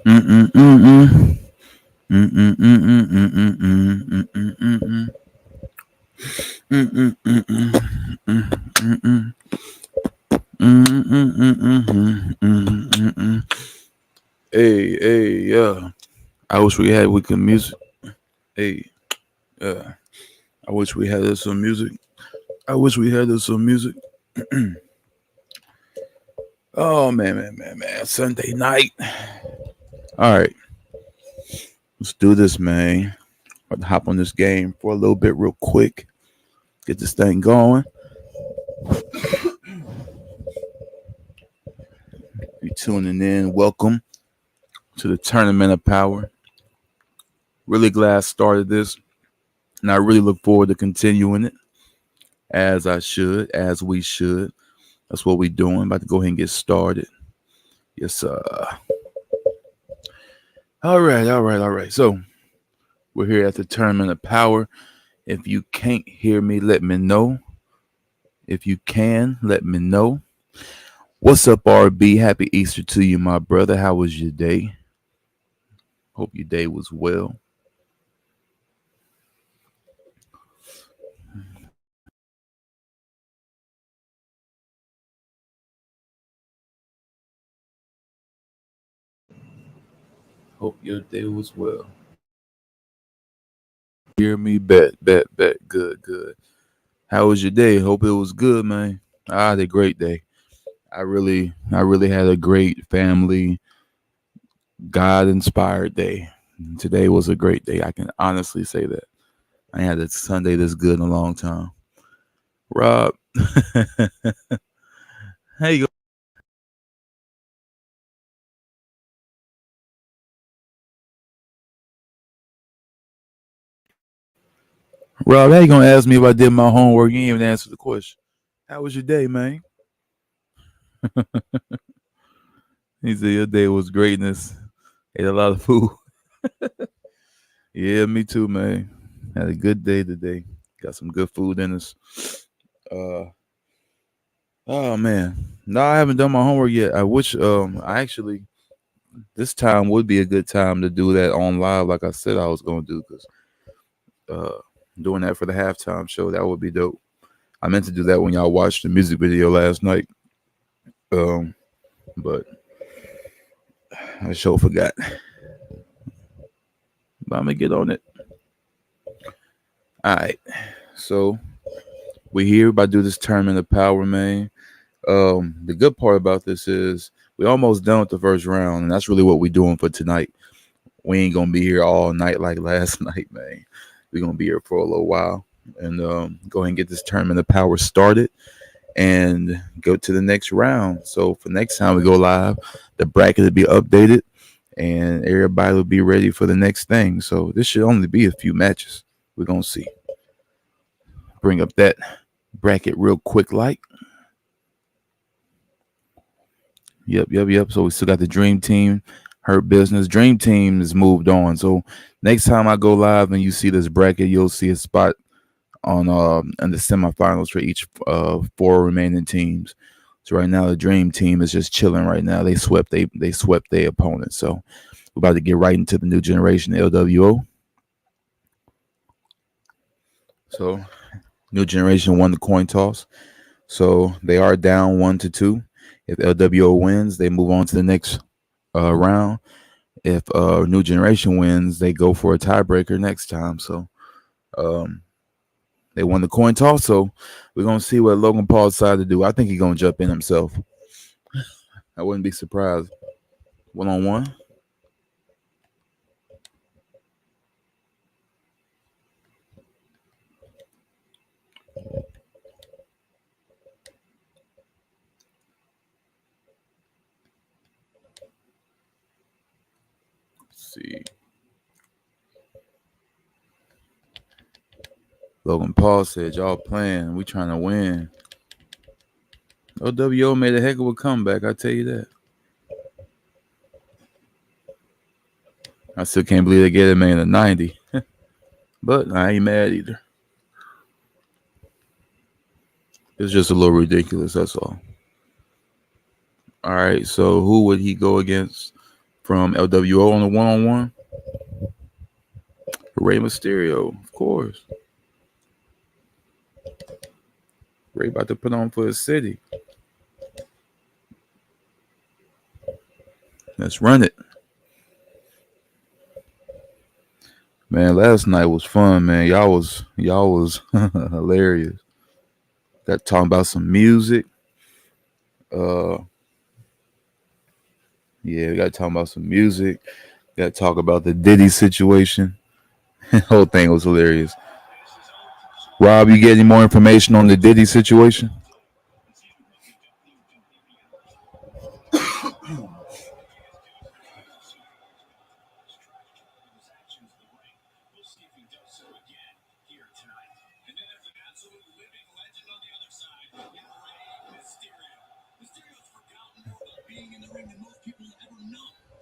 Hey, yeah. I wish we had weekend music. Hey, yeah. I wish we had this some music. I wish we had this some music. Oh man. Sunday night. All right, let's do this, man. I'll hop on this game for a little bit, real quick. Get this thing going. You tuning in? Welcome to the Tournament of Power. Really glad I started this, and I really look forward to continuing it as we should. That's what we're doing. About to go ahead and get started. Yes, sir. All right. So we're here at the Tournament of Power. If you can't hear me, let me know. If you can, let me know. What's up, RB? Happy Easter to you, my brother. How was your day? Hope your day was well. Hope your day was well. Hear me? Bet. Good. How was your day? Hope it was good, man. I had a great day. I really had a great family, God-inspired day. Today was a great day. I can honestly say that. I had a Sunday that's good in a long time. Rob, how you go? Rob, how you gonna ask me if I did my homework? You ain't even answer the question. How was your day, man? He said your day was greatness. Ate a lot of food. Yeah, me too, man. Had a good day today. Got some good food in us. Uh, oh man, no, I haven't done my homework yet. I wish. I actually this time would be a good time to do that on live, like I said I was gonna do, because uh, doing that for the halftime show, that would be dope. I meant to do that when y'all watched the music video last night. Um, but I sure forgot. But I'm gonna get on it. All right. So we here about to do this tournament of power, man. The good part about this is we almost done with the first round, and that's really what we're doing for tonight. We ain't gonna be here all night like last night, man. We're gonna be here for a little while and go ahead and get this tournament of power started and go to the next round. So for next time we go live, the bracket will be updated and everybody will be ready for the next thing. So this should only be a few matches. We're gonna see. Bring up that bracket real quick, like. Yep. So we still got the Dream Team, Hurt Business. Dream Team has moved on. So next time I go live and you see this bracket, you'll see a spot on in the semifinals for each four remaining teams. So right now the Dream Team is just chilling right now. They swept their opponents. So we're about to get right into the new generation LWO. So new generation won the coin toss. So they are down 1-2. If LWO wins, they move on to the next round. If New Generation wins, they go for a tiebreaker next time. So um, they won the coin toss. So we're gonna see what Logan Paul decided to do. I think he's gonna jump in himself. I wouldn't be surprised. 1-on-1. Let's see. Logan Paul said, "Y'all playing? We trying to win." OWO made a heck of a comeback. I tell you that. I still can't believe they get him in a 90. But I ain't mad either. It's just a little ridiculous, that's all. All right, so who would he go against from LWO on the one-on-one. Rey Mysterio, of course. Ray about to put on for his city. Let's run it. Man, last night was fun, man. Y'all was hilarious. Got talking about some music. Yeah, we got to talk about some music. Got to talk about the Diddy situation. The whole thing was hilarious. Rob, you get any more information on the Diddy situation?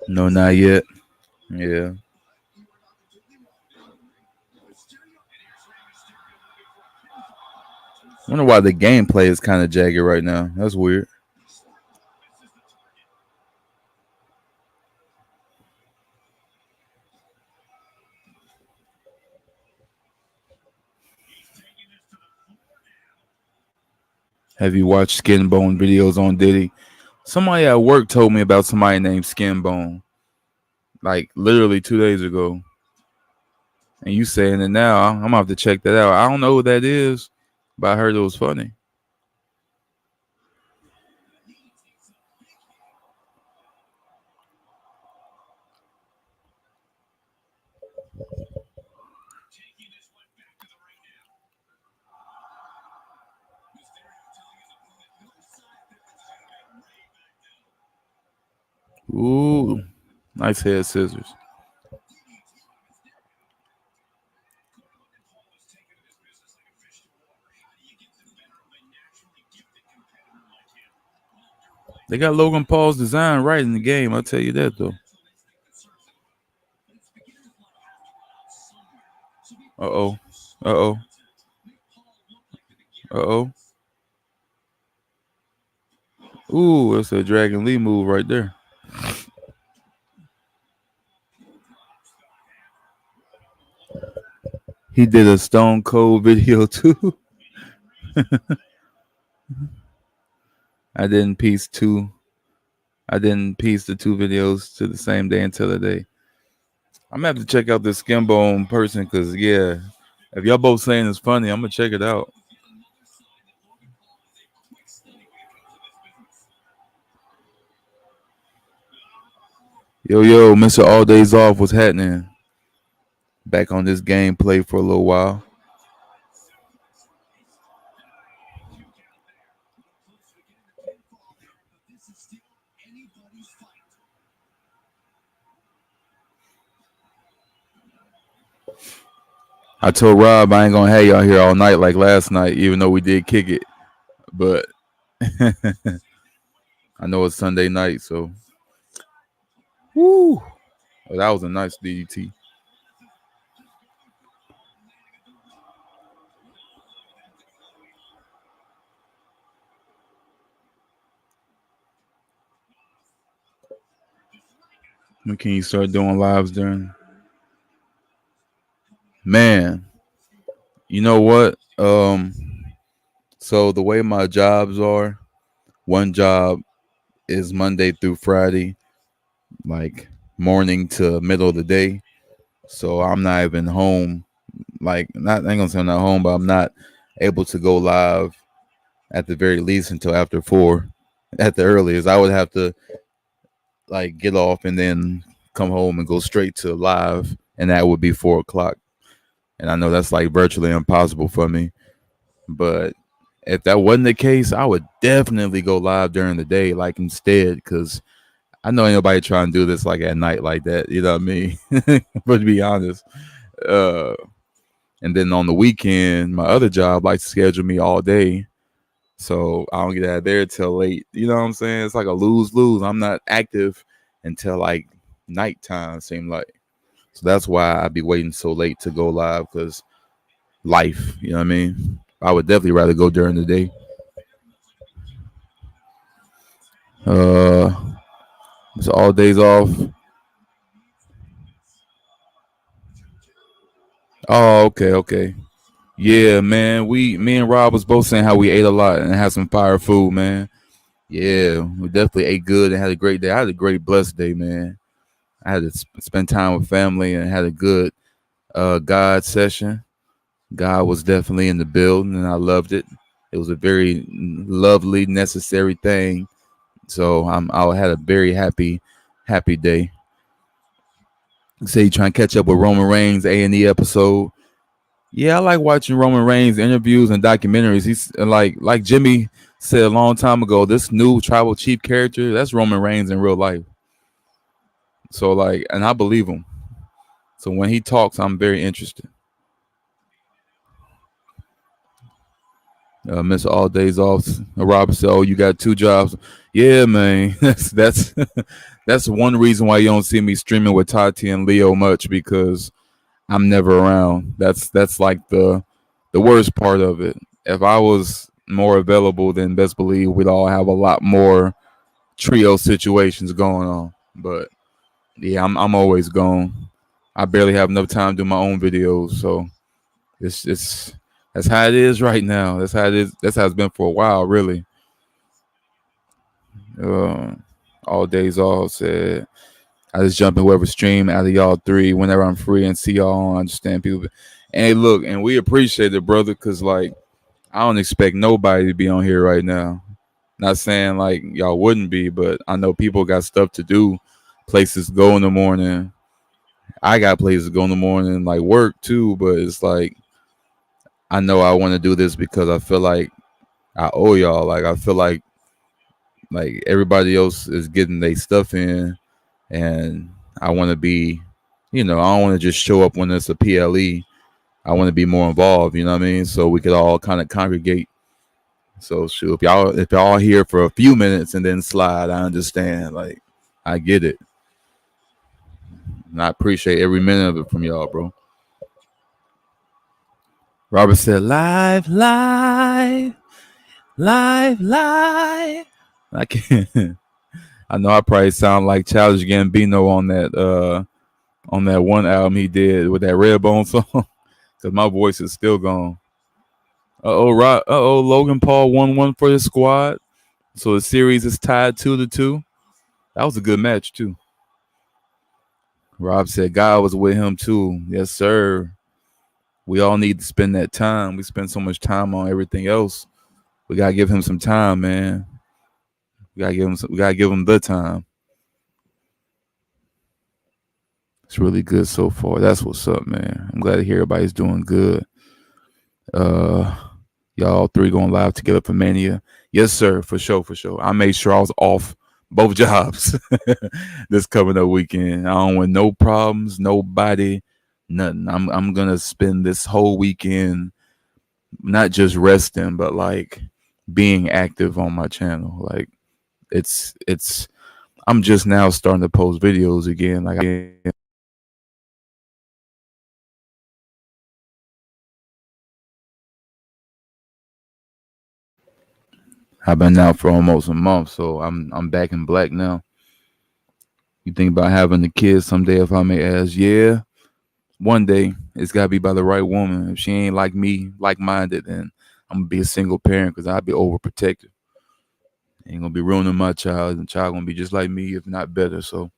No, not yet. Yeah. I wonder why the gameplay is kind of jagged right now. That's weird. Have you watched Skin Bone videos on Diddy? Somebody at work told me about somebody named Skin Bone, like literally 2 days ago. And you saying it now, I'm gonna have to check that out. I don't know who that is, but I heard it was funny. Ooh, nice head scissors. They got Logan Paul's design right in the game. I'll tell you that though. Uh oh. Uh oh. Uh oh. Ooh, that's a Dragon Lee move right there. He did a Stone Cold video too. I didn't piece two. I didn't piece the two videos to the same day until the day. I'm gonna have to check out this Skin Bone person because yeah, if y'all both saying it's funny, I'm gonna check it out. Yo, Mr. All Days Off, what's happening? Back on this gameplay for a little while. I told Rob I ain't gonna have y'all here all night like last night, even though we did kick it. But I know it's Sunday night, so woo. Oh, that was a nice DDT. When can you start doing lives during? Man, you know what? So the way my jobs are, one job is Monday through Friday, like morning to middle of the day. So I'm not even home. Like, not I ain't gonna say I'm not home, but I'm not able to go live at the very least until after 4. At the earliest, I would have to like get off and then come home and go straight to live, and that would be 4 o'clock. And I know that's like virtually impossible for me. But if that wasn't the case, I would definitely go live during the day, like instead, because I know ain't nobody trying to do this like at night like that. You know what I mean? But to be honest, uh, and then on the weekend, my other job likes to schedule me all day, so I don't get out of there till late. You know what I'm saying? It's like a lose lose. I'm not active until like nighttime. Seem like, so that's why I be waiting so late to go live because life. You know what I mean? I would definitely rather go during the day. Uh, it's all days off. Oh, okay, okay. Yeah, man. Me and Rob was both saying how we ate a lot and had some fire food, man. Yeah, we definitely ate good and had a great day. I had a great blessed day, man. I had to spend time with family and had a good God session. God was definitely in the building, and I loved it. It was a very lovely, necessary thing. So I had a very happy day. Say you trying to catch up with Roman Reigns A&E episode. Yeah, I like watching Roman Reigns interviews and documentaries. He's like Jimmy said a long time ago. This new tribal chief character, that's Roman Reigns in real life. So like, and I believe him. So when he talks, I'm very interested. Miss all days off. Robert said, "Oh, you got two jobs." Yeah, man. That's that's one reason why you don't see me streaming with Tati and Leo much because I'm never around. That's like the worst part of it. If I was more available, then best believe we'd all have a lot more trio situations going on. But yeah, I'm always gone. I barely have enough time to do my own videos, so it's that's how it is right now. That's how it is. That's how it's been for a while, really. Uh, all days off said I just jump in whoever stream out of y'all three whenever I'm free and see y'all. I understand people. And hey, look, and we appreciate it, brother, because like I don't expect nobody to be on here right now. Not saying like y'all wouldn't be, but I know people got stuff to do, places to go in the morning. I got places to go in the morning, like work too. But it's like I know I want to do this because I feel like I owe y'all. Like I feel like everybody else is getting their stuff in, and I want to be, I don't want to just show up when it's a PLE. I want to be more involved. You know what I mean? So we could all kind of congregate. So shoot, if y'all here for a few minutes and then slide, I understand. Like I get it, and I appreciate every minute of it from y'all, bro. Robert said, "Live, live, live, live." I can't. I know I probably sound like Childish Gambino on that one album he did with that Redbone song, because my voice is still gone. Logan Paul won one for his squad, so the series is tied 2-2. That was a good match too. Rob said God was with him too. Yes, sir. We all need to spend that time. We spend so much time on everything else. We gotta give him some time, man. We gotta give him the time. It's really good so far. That's what's up, man. I'm glad to hear everybody's doing good. Uh, y'all three going live together for Mania. Yes, sir, for sure, for sure. I made sure I was off both jobs this coming up weekend. I don't want no problems, nobody, nothing. I'm gonna spend this whole weekend not just resting, but like being active on my channel. Like it's I'm just now starting to post videos again. Like I've been out for almost a month, so I'm back in black now. You think about having a kid someday, if I may ask? Yeah, one day it's gotta be by the right woman. If she ain't like me, like minded, then I'm gonna be a single parent because I'll be overprotective. Ain't gonna be ruining my child. The child gonna be just like me, if not better. So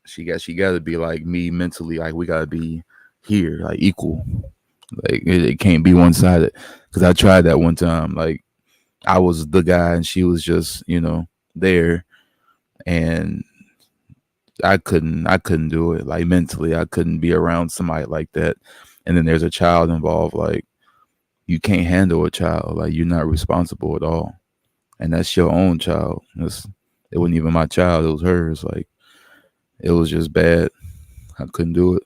she gotta be like me mentally. Like we gotta be here, like equal. Like it can't be one sided. Because I tried that one time. Like I was the guy and she was just there, and I couldn't do it. Like mentally, I couldn't be around somebody like that. And then there's a child involved. Like you can't handle a child. Like you're not responsible at all. And that's your own child. It wasn't even my child. It was hers. Like it was just bad. I couldn't do it.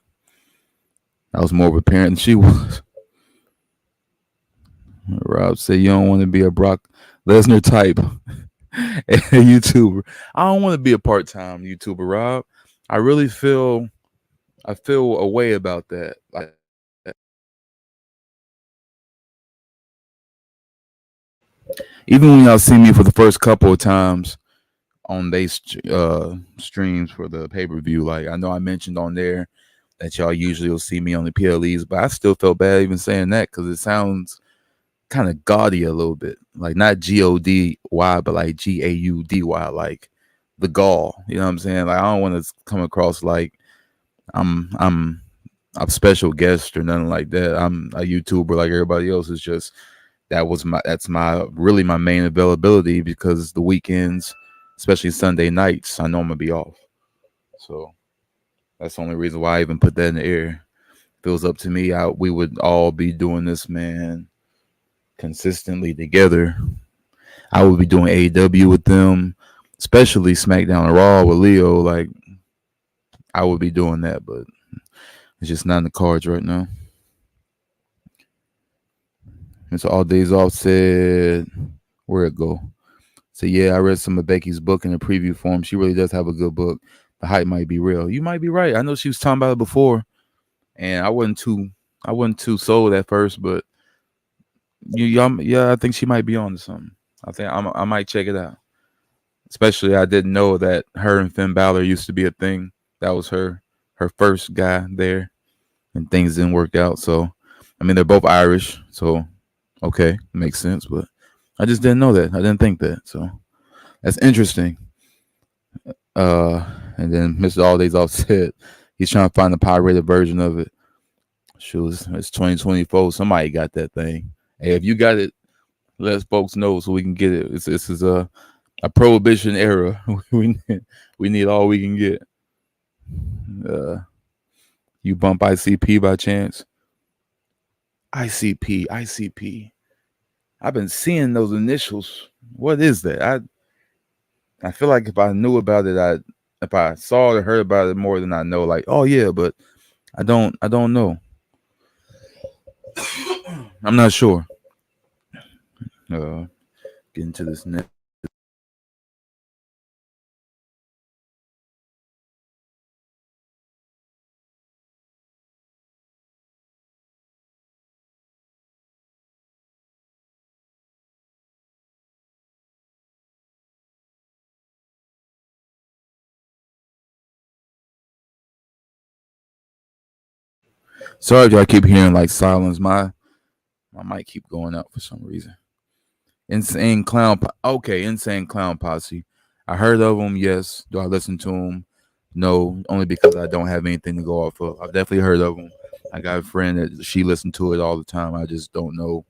I was more of a parent than she was. Rob said you don't want to be a Brock Lesnar type YouTuber. I don't want to be a part-time YouTuber, Rob. I really feel a way about that. Like even when y'all see me for the first couple of times on they streams for the pay per view, like I know I mentioned on there that y'all usually will see me on the PLEs, but I still felt bad even saying that because it sounds kind of gaudy a little bit, like not Gody, but like Gaudy, like the gall. You know what I'm saying? Like I don't want to come across like I'm a special guest or nothing like that. I'm a YouTuber like everybody else. It's just that's my really my main availability because the weekends, especially Sunday nights, I know I'm gonna be off. So that's the only reason why I even put that in the air. If it was up to me, we would all be doing this, man, consistently together. I would be doing AEW with them, especially SmackDown and Raw with Leo. Like I would be doing that, but it's just not in the cards right now. And so all days off said, where it go? So yeah, I read some of Becky's book in the preview form. She really does have a good book. The hype might be real. You might be right. I know she was talking about it before, and I wasn't too sold at first, but yeah, I think she might be on to something. I might check it out. Especially, I didn't know that her and Finn Balor used to be a thing. That was her first guy there, and things didn't work out. So, I mean, they're both Irish, so okay, makes sense. But I just didn't know that. I didn't think that. So that's interesting. And then Mr. All Days Off said he's trying to find the pirated version of it. Shoot, it's 2024. Somebody got that thing. Hey, if you got it, let folks know so we can get it. This is a prohibition era. We need all we can get. Uh, you bump ICP by chance? ICP. I've been seeing those initials. What is that? I feel like if I knew about it, if I saw or heard about it more than I know, like, oh yeah, but I don't know. I'm not sure. Get into this next. Sorry if y'all keep hearing like silence. My mic keep going out for some reason. Insane clown. Okay, insane clown posse. I heard of them. Yes. Do I listen to them? No, only because I don't have anything to go off of. I've definitely heard of them. I got a friend that she listened to it all the time. I just don't know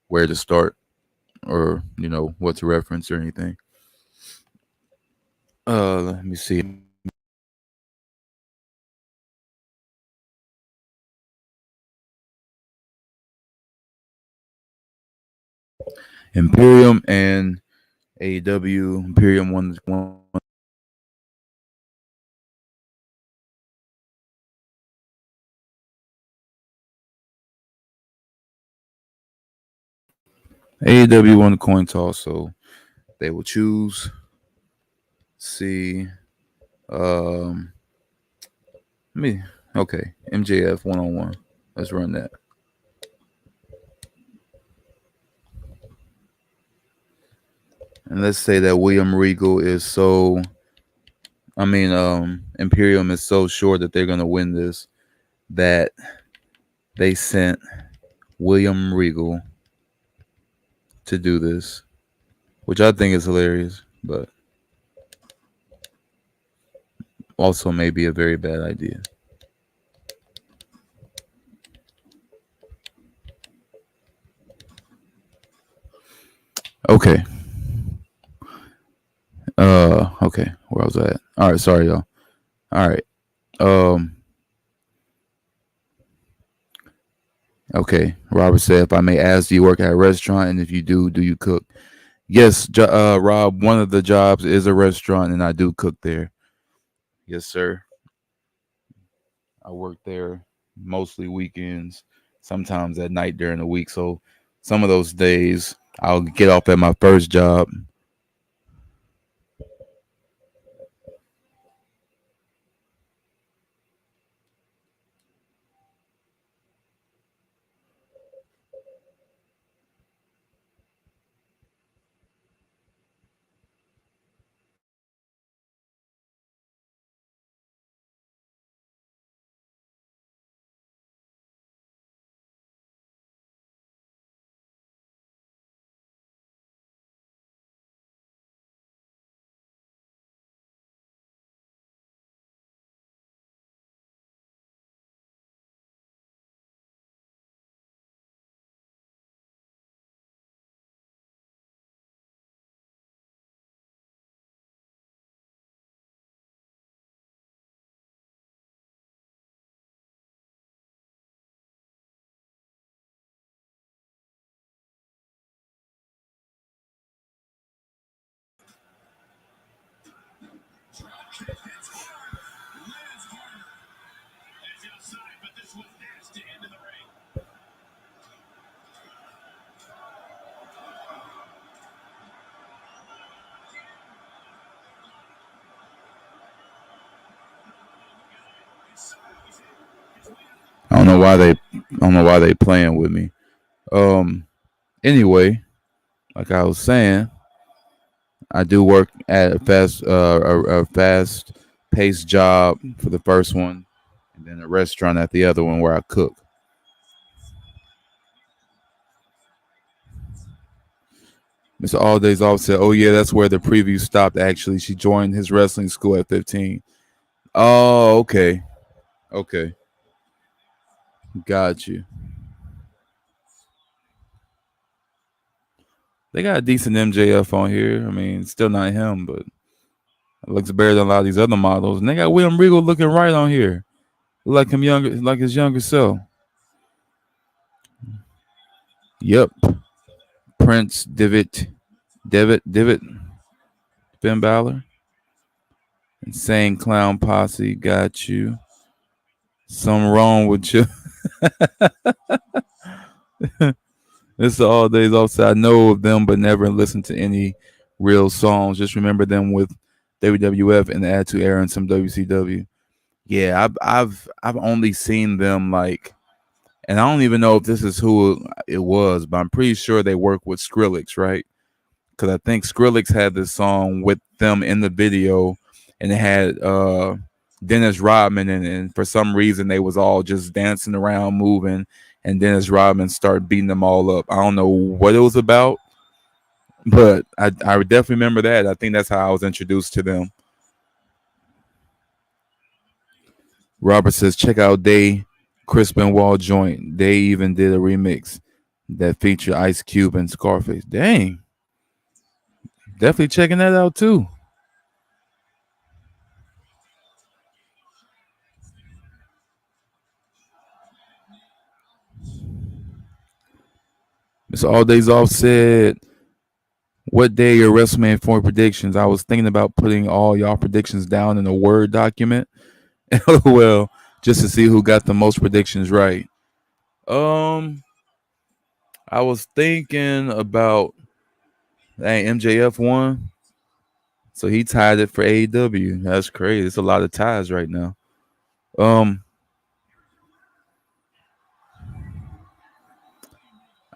where to start or what to reference or anything. Let me see. Imperium and AEW. Imperium one. AEW won the coin toss, so they will choose. See, um, me. Okay, MJF 1-on-1. Let's run that. And let's say that William Regal is so. Imperium is so sure that they're gonna win this that they sent William Regal to do this, which I think is hilarious, but also may be a very bad idea. Okay. Okay. Where was I at? All right. Sorry, y'all. All right. Um. Okay. Robert said, if I may ask, do you work at a restaurant? And if you do you cook? Yes, Rob. One of the jobs is a restaurant, and I do cook there. Yes, sir. I work there mostly weekends, sometimes at night during the week. So some of those days I'll get off at my first job. I don't know why they playing with me. Um. Anyway, like I was saying, I do work at a fast paced job for the first one, and then a restaurant at the other one where I cook. Mr. All Days Off said, "Oh yeah, that's where the preview stopped. Actually, she joined his wrestling school at 15." Oh, okay, okay, got you. They got a decent MJF on here. I mean, still not him, but it looks better than a lot of these other models. And they got William Regal looking right on here, like him younger, like his younger self. Yep, Prince Divot, Finn Balor, Insane Clown Posse. Got you. Something wrong with you. It's the All Days Offside. I know of them, but never listened to any real songs. Just remember them with WWF and the Attitude Era and some WCW. Yeah, I've only seen them like, and I don't even know if this is who it was, but I'm pretty sure they work with Skrillex, right? Because I think Skrillex had this song with them in the video, and it had Dennis Rodman, and for some reason they was all just dancing around, moving, and Dennis Rodman started beating them all up. I don't know what it was about, but I definitely remember that. I think that's how I was introduced to them. Robert says, check out Day Crispin Wall Joint. They even did a remix that featured Ice Cube and Scarface. Dang. Definitely checking that out too. Mr. All Days Off said, what day are your WrestleMania 4 predictions? I was thinking about putting all y'all predictions down in a Word document. Well, just to see who got the most predictions right. Um, I was thinking about, hey, MJF won, so he tied it for AEW. That's crazy. It's a lot of ties right now. Um,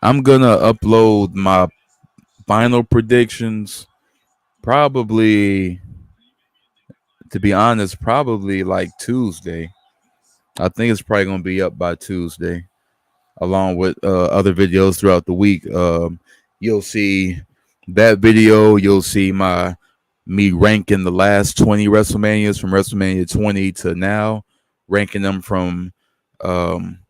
I'm gonna upload my final predictions probably, to be honest, probably like Tuesday. I think it's probably gonna be up by Tuesday, along with other videos throughout the week. You'll see that video. You'll see me ranking the last 20 WrestleManias from WrestleMania 20 to now, ranking them from um,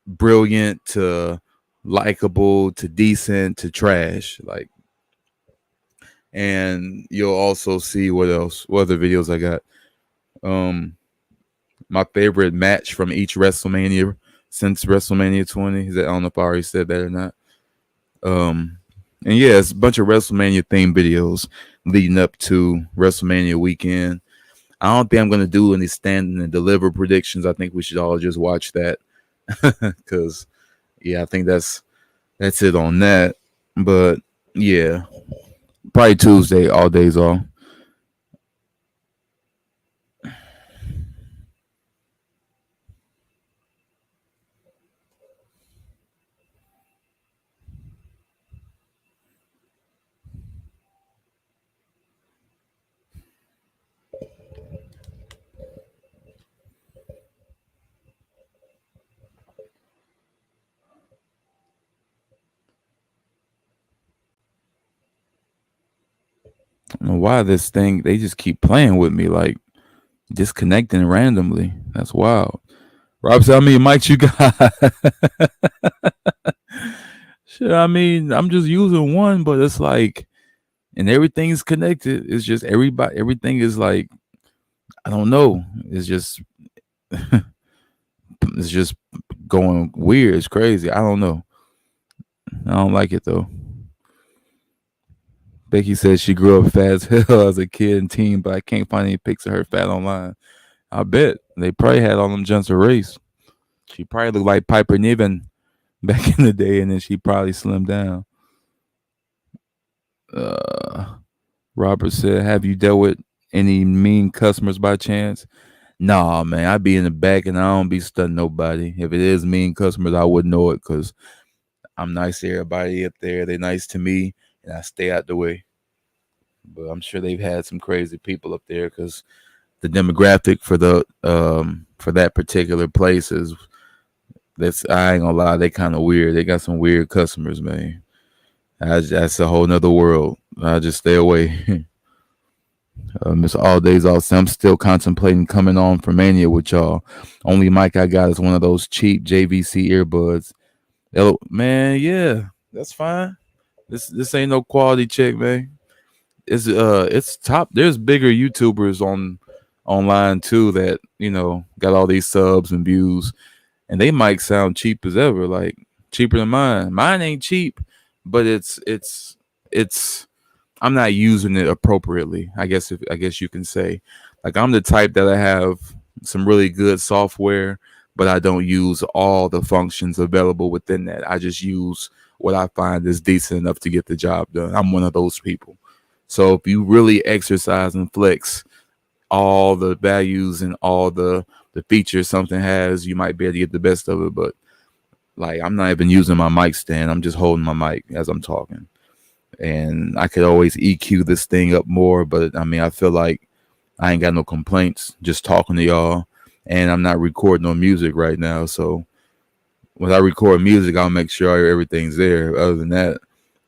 brilliant to likable to decent to trash. Like, and you'll also see what other videos I got. Um, my favorite match from each WrestleMania since WrestleMania 20. I don't know if I already said that or not. Um, and yeah, it's a bunch of WrestleMania themed videos leading up to WrestleMania weekend. I don't think I'm gonna do any stand and deliver predictions. I think we should all just watch that because yeah, I think that's it on that. But yeah, probably Tuesday, all days off. I don't know why this thing they just keep playing with me, like disconnecting randomly. That's wild. Rob said, how many mics you got? Shit, I mean, I'm just using one, but it's like, and everything's connected. It's just everything is like, I don't know. It's just, it's just going weird. It's crazy. I don't know. I don't like it though. Becky says she grew up fat as hell as a kid and teen, but I can't find any pics of her fat online. I bet they probably had on them Johnson race. She probably looked like Piper Niven back in the day, and then she probably slimmed down. Uh, Robert said, "Have you dealt with any mean customers by chance?" Nah, man, I be in the back and I don't be stunning nobody. If it is mean customers, I wouldn't know it because I'm nice to everybody up there. They nice to me, and I stay out the way. But I'm sure they've had some crazy people up there because the demographic for that particular place is that's I ain't gonna lie, they kind of weird. They got some weird customers, man. That's a whole nother world. I just stay away. It's all days all. I'm still contemplating coming on for Mania with y'all. Only mic I got is one of those cheap JVC earbuds. Man, yeah, that's fine. This ain't no quality check, man. It's top. There's bigger YouTubers online too that got all these subs and views, and they might sound cheap as ever, like cheaper than mine. Mine ain't cheap, but it's I'm not using it appropriately. I guess you can say, like I'm the type that I have some really good software, but I don't use all the functions available within that. I just use what I find is decent enough to get the job done. I'm one of those people. So if you really exercise and flex all the values and all the features something has, you might be able to get the best of it. But like I'm not even using my mic stand. I'm just holding my mic as I'm talking. And I could always EQ this thing up more, but I mean I feel like I ain't got no complaints just talking to y'all. And I'm not recording no music right now. So when I record music, I'll make sure everything's there. Other than that,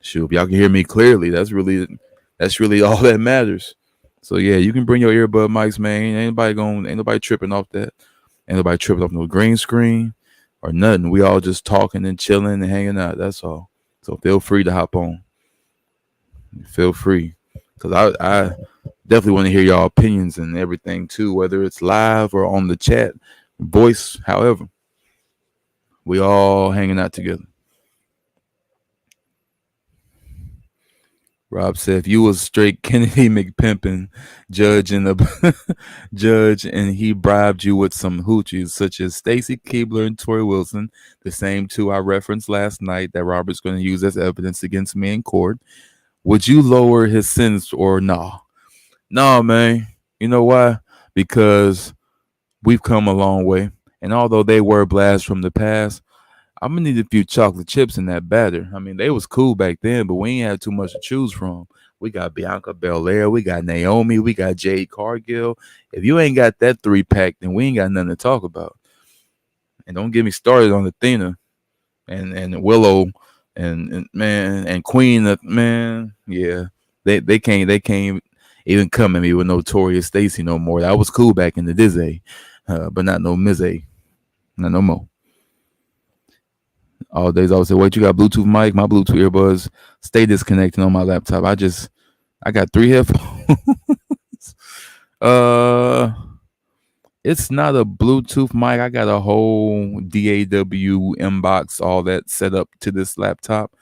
shoot, if y'all can hear me clearly, that's really all that matters. So yeah, you can bring your earbud mics, man. Ain't nobody tripping off that. Ain't nobody tripping off no green screen or nothing. We all just talking and chilling and hanging out. That's all. So feel free to hop on. Feel free, because I definitely want to hear y'all opinions and everything too, whether it's live or on the chat, voice, however. We all hanging out together. Rob said, if you was straight Kennedy McPimpin judge and the judge and he bribed you with some hoochies such as Stacy Keebler and Tori Wilson, the same two I referenced last night that Robert's going to use as evidence against me in court, would you lower his sentence or nah? No, man. You know why? Because we've come a long way. And although they were blasts from the past, I'm gonna need a few chocolate chips in that batter. I mean, they was cool back then, but we ain't had too much to choose from. We got Bianca Belair, we got Naomi, we got Jade Cargill. If you ain't got that 3-pack, then we ain't got nothing to talk about. And don't get me started on Athena and Willow and man and Queen. Man, yeah, they can't even come at me with Notorious Stacy no more. That was cool back in the Dizzy, but not no Mizzy, not no more. All days I would say, wait, you got Bluetooth mic? My Bluetooth earbuds stay disconnected on my laptop. I got 3 headphones. uh, it's not a Bluetooth mic. I got a whole DAW inbox, all that set up to this laptop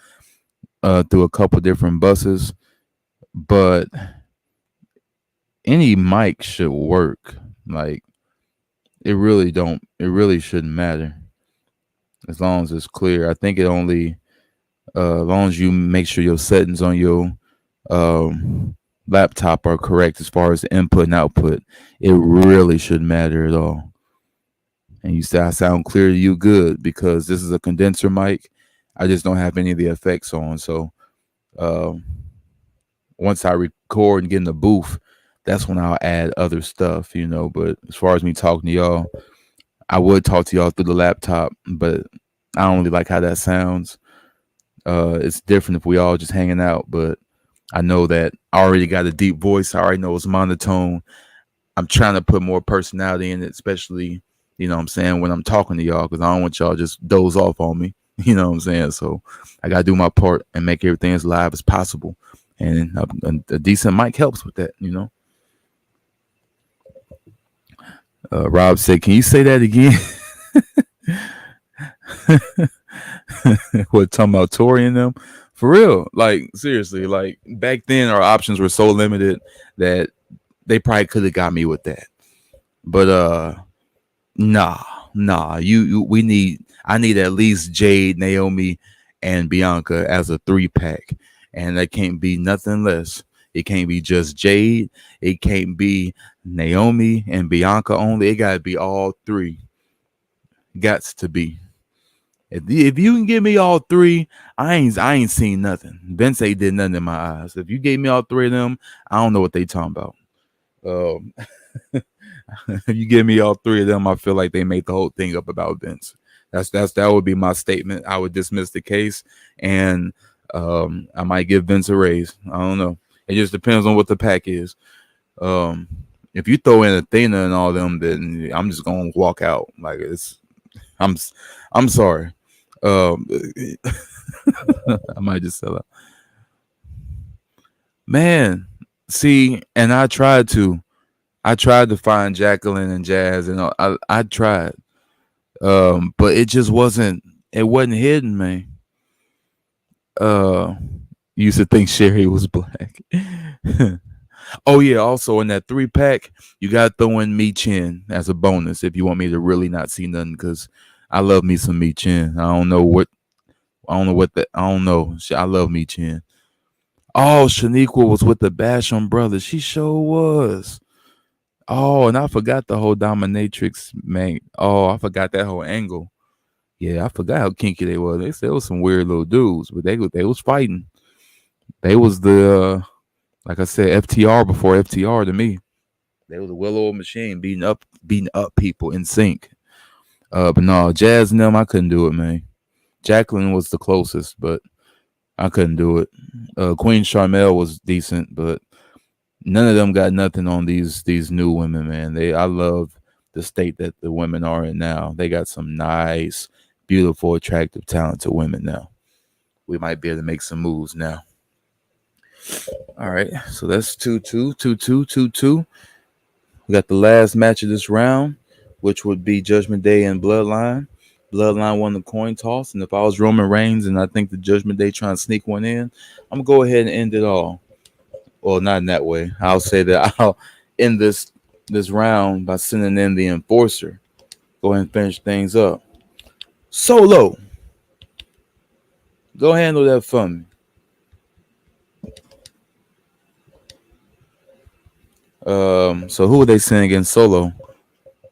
through a couple different buses. But any mic should work. Like it really shouldn't matter as long as it's clear. I think it only as long as you make sure your settings on your laptop are correct as far as the input and output, it really shouldn't matter at all. And you say I sound clear to you, good, because this is a condenser mic. I just don't have any of the effects on. So once I record and get in the booth, that's when I'll add other stuff, But as far as me talking to y'all, I would talk to y'all through the laptop, but I don't really like how that sounds. It's different if we all just hanging out, but I know that I already got a deep voice. I already know it's monotone. I'm trying to put more personality in it, especially, what I'm saying, when I'm talking to y'all, because I don't want y'all just doze off on me. You know what I'm saying? So I got to do my part and make everything as live as possible. And a decent mic helps with that, Rob said, can you say that again? What, talking about Tori and them? For real, like seriously, like back then our options were so limited that they probably could have got me with that. But nah. I need at least Jade, Naomi, and Bianca as a 3-pack, and that can't be nothing less. It can't be just Jade. It can't be Naomi and Bianca only. It gotta be all three. Gots to be. If you can give me all three, I ain't seen nothing. Vince ain't did nothing in my eyes. If you gave me all three of them, I don't know what they talking about. Um, if you give me all three of them, I feel like they made the whole thing up about Vince. That would be my statement. I would dismiss the case, and I might give Vince a raise. I don't know. It just depends on what the pack is. Um, if you throw in Athena and all them, then I'm just gonna walk out. Like I'm I'm sorry. Um, I might just sell out. Man, see, and I tried to find Jacqueline and Jazz, and I tried, but it just wasn't. It wasn't hidden, man. Uh, used to think Sherry was black. Oh yeah, also in that 3 pack, you got to throw in Me Chin as a bonus if you want me to really not see nothing, because I love me some Me Chin. I don't know. I love Me Chin. Oh, Shaniqua was with the Basham brothers. She sure was. Oh, and I forgot the whole dominatrix man. Oh, I forgot that whole angle. Yeah, I forgot how kinky they were. They said it was some weird little dudes, but they was fighting. They was the like I said, FTR before FTR to me. They was a well-oiled machine beating up people in sync. But no, Jazz and them, I couldn't do it, man. Jacqueline was the closest, but I couldn't do it. Queen Charmel was decent, but none of them got nothing on these new women, man. I love the state that the women are in now. They got some nice, beautiful, attractive, talented women now. We might be able to make some moves now. All right, so that's 2-2, 2-2, 2-2. We got the last match of this round, which would be Judgment Day and Bloodline. Bloodline won the coin toss, and if I was Roman Reigns and I think the Judgment Day trying to sneak one in, I'm gonna go ahead and end it all. Well, not in that way. I'll say that I'll end this round by sending in the enforcer. Go ahead and finish things up. Solo, go handle that for me. So who would they send against Solo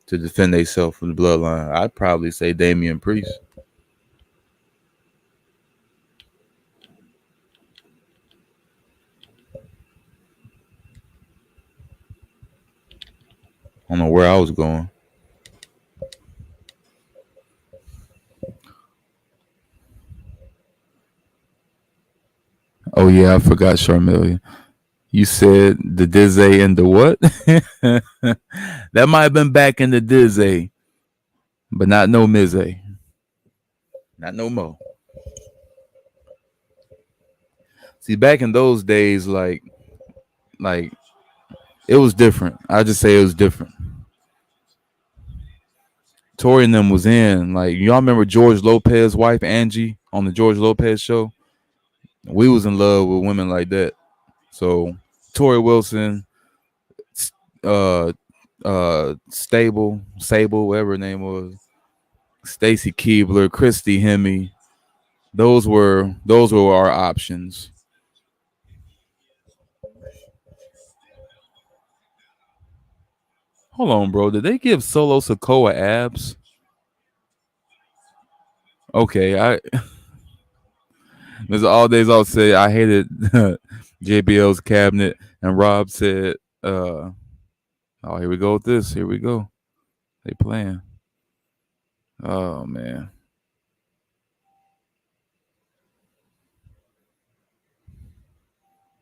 to defend themselves from the Bloodline? I'd probably say Damian Priest. I don't know where I was going. Oh yeah, I forgot Charmeleon. You said the Dizzy and the what? That might have been back in the Dizzy, but not no Mizzy. Not no more. See, back in those days, like it was different. I just say it was different. Tori and them was in. Like y'all remember George Lopez's wife Angie on the George Lopez show? We was in love with women like that. So Tori Wilson, uh, Sable, whatever her name was, Stacy Keebler, Christy Hemme. Those were our options. Hold on, bro. Did they give Solo Sokoa abs? Okay, there's all days I'll say I hated JBL's cabinet, and Rob said, "Oh, here we go with this. Here we go. They playing. Oh man,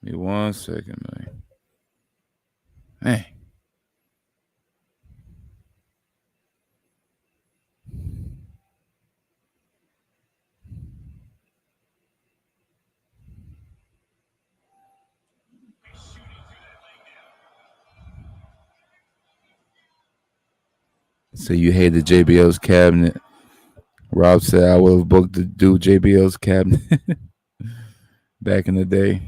give me 1 second, man. Hey, so you hated JBL's cabinet. Rob said I would have booked to do JBL's cabinet back in the day.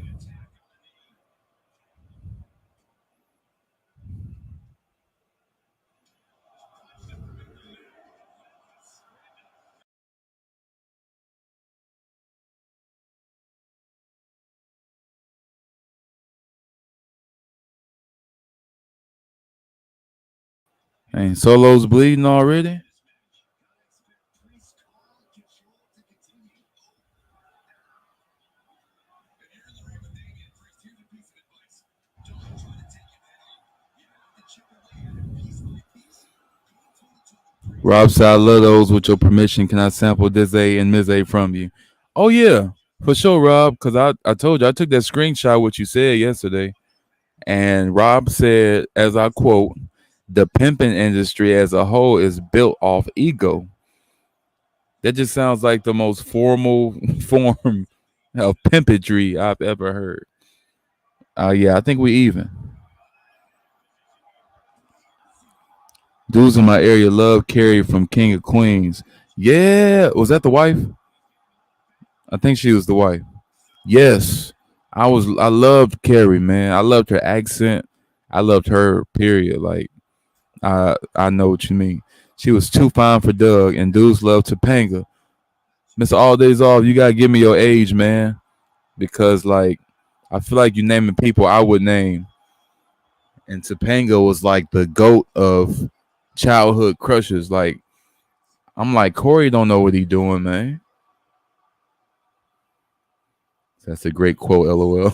Ain't Solo's bleeding already? Rob said, I love those. With your permission, can I sample this A and Ms. A from you? Oh, yeah, for sure, Rob, because I told you, I took that screenshot, what you said yesterday. And Rob said, as I quote, the pimping industry as a whole is built off ego. That just sounds like the most formal form of pimpantry I've ever heard. Yeah, I think we even. Dudes in my area love Carrie from King of Queens. Yeah, was that the wife? I think she was the wife. Yes, I loved Carrie, man. I loved her accent. I loved her. Period. Like I know what you mean. She was too fine for Doug, and dudes love Topanga. Mr. All Days Off, you gotta give me your age, man, because like I feel like you naming people I would name, and Topanga was like the goat of childhood crushes. Like I'm like Corey don't know what he doing, man. That's a great quote, LOL.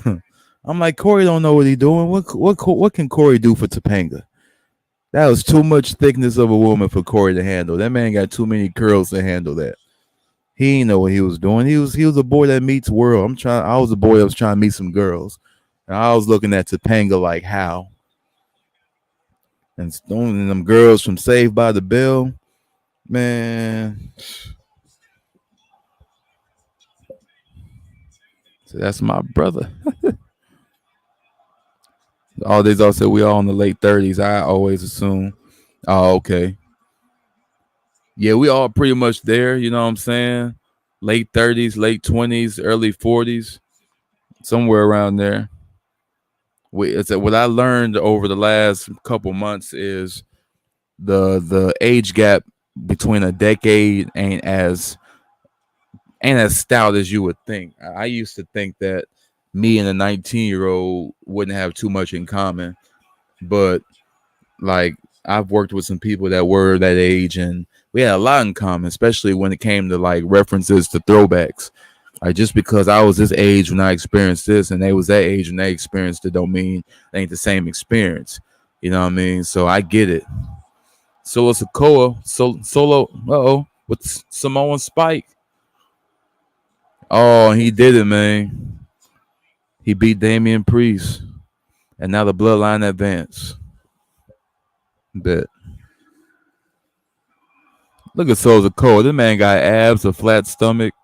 I'm like Corey don't know what he doing. What can Corey do for Topanga? That was too much thickness of a woman for Corey to handle. That man got too many curls to handle that. He didn't know what he was doing. He was a boy that meets world. I was a boy that was trying to meet some girls. And I was looking at Topanga like how. And stoning them girls from Saved by the Bell. Man. So that's my brother. All these all said we all in the late 30s. I always assume. Oh, okay. Yeah, we all pretty much there, you know what I'm saying? Late 30s, late 20s, early 40s, somewhere around there. What I learned over the last couple months is the age gap between a decade ain't as stout as you would think. I used to think that me and a 19-year-old wouldn't have too much in common, but like I've worked with some people that were that age, and we had a lot in common, especially when it came to like references to throwbacks. Like just because I was this age when I experienced this, and they was that age when they experienced it, don't mean it ain't the same experience. You know what I mean? So I get it. Solo Sokoa, Solo, with Samoan Spike. Oh, he did it, man. He beat Damian Priest, and now the Bloodline advance. Bet. Look at Solo Sokoa. This man got abs, a flat stomach.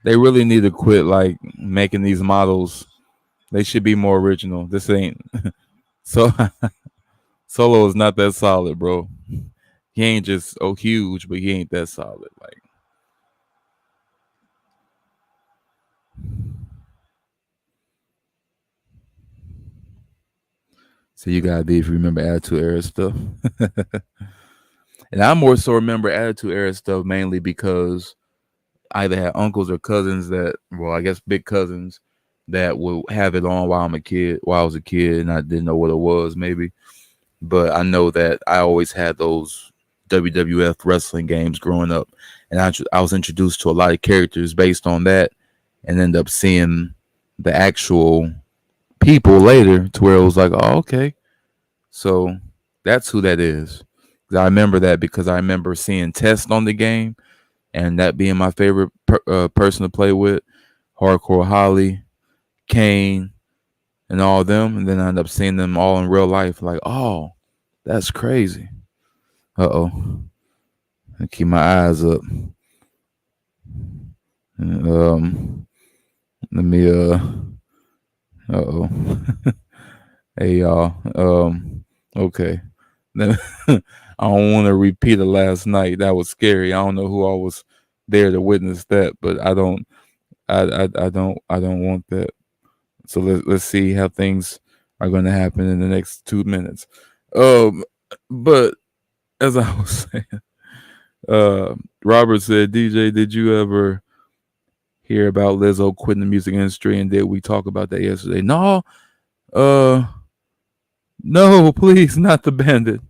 They really need to quit like making these models. They should be more original. This ain't so. Solo is not that solid, bro. He ain't just huge, but he ain't that solid. Like so, you gotta be if you remember Attitude Era stuff. And I more so remember Attitude Era stuff mainly because I either had uncles or cousins that, well, I guess big cousins that would have it on while I was a kid, and I didn't know what it was, maybe. But I know that I always had those WWF wrestling games growing up, and I was introduced to a lot of characters based on that, and end up seeing the actual people later to where it was like, oh, okay, so that's who that is. I remember that because I remember seeing Test on the game, and that being my favorite person to play with, Hardcore Holly, Kane, and all of them, and then I end up seeing them all in real life. Like, oh, that's crazy. I keep my eyes up. Let me oh. Hey y'all. Okay. I don't want to repeat it last night. That was scary. I don't know who all was there to witness that, but I don't want that. So let's see how things are going to happen in the next 2 minutes. But as I was saying, Robert said, DJ, did you ever hear about Lizzo quitting the music industry? And did we talk about that yesterday? No, no, please, not the bandit.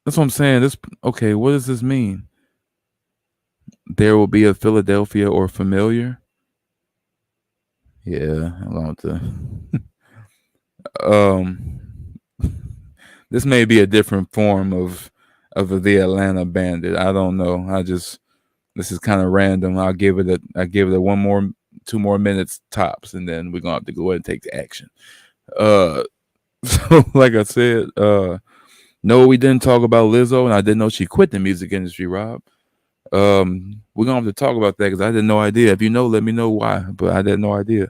That's what I'm saying. This okay. What does this mean? There will be a Philadelphia or familiar. Yeah, along with the um. This may be a different form of the Atlanta Bandit. I don't know. This is kind of random. I give it a one more 2 more minutes tops, and then we're gonna have to go ahead and take the action. Uh, so like I said, no, we didn't talk about Lizzo, and I didn't know she quit the music industry. Rob, we're gonna have to talk about that because I had no idea. If you know, let me know why. But I had no idea.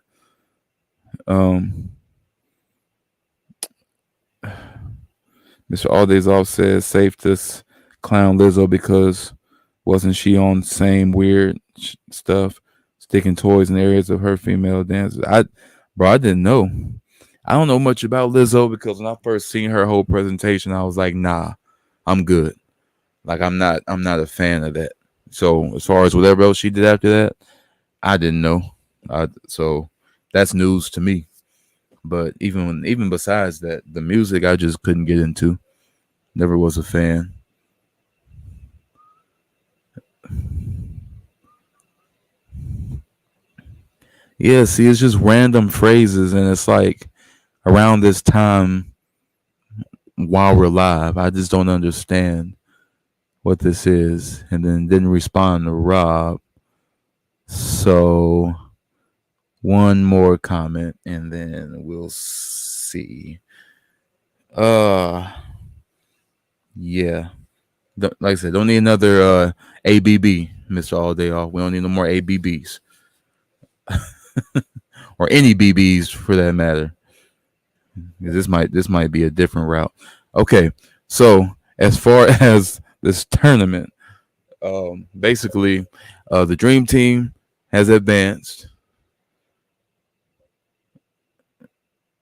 Um, Mr. All Days Off says safe to clown Lizzo because wasn't she on same weird stuff, sticking toys in areas of her female dancers? I didn't know. I don't know much about Lizzo because when I first seen her whole presentation, I was like, nah, I'm good. Like I'm not a fan of that. So as far as whatever else she did after that, I didn't know. So that's news to me. But even besides that, the music I just couldn't get into. Never was a fan. Yeah, see, it's just random phrases, and it's like around this time while we're live, I just don't understand what this is, and then didn't respond to Rob. So one more comment, and then we'll see. Uh, yeah, like I said, don't need another ABB, Mister All Day Off. We don't need no more ABBs or any BBs for that matter. This might be a different route. Okay, so as far as this tournament, basically, the Dream Team has advanced.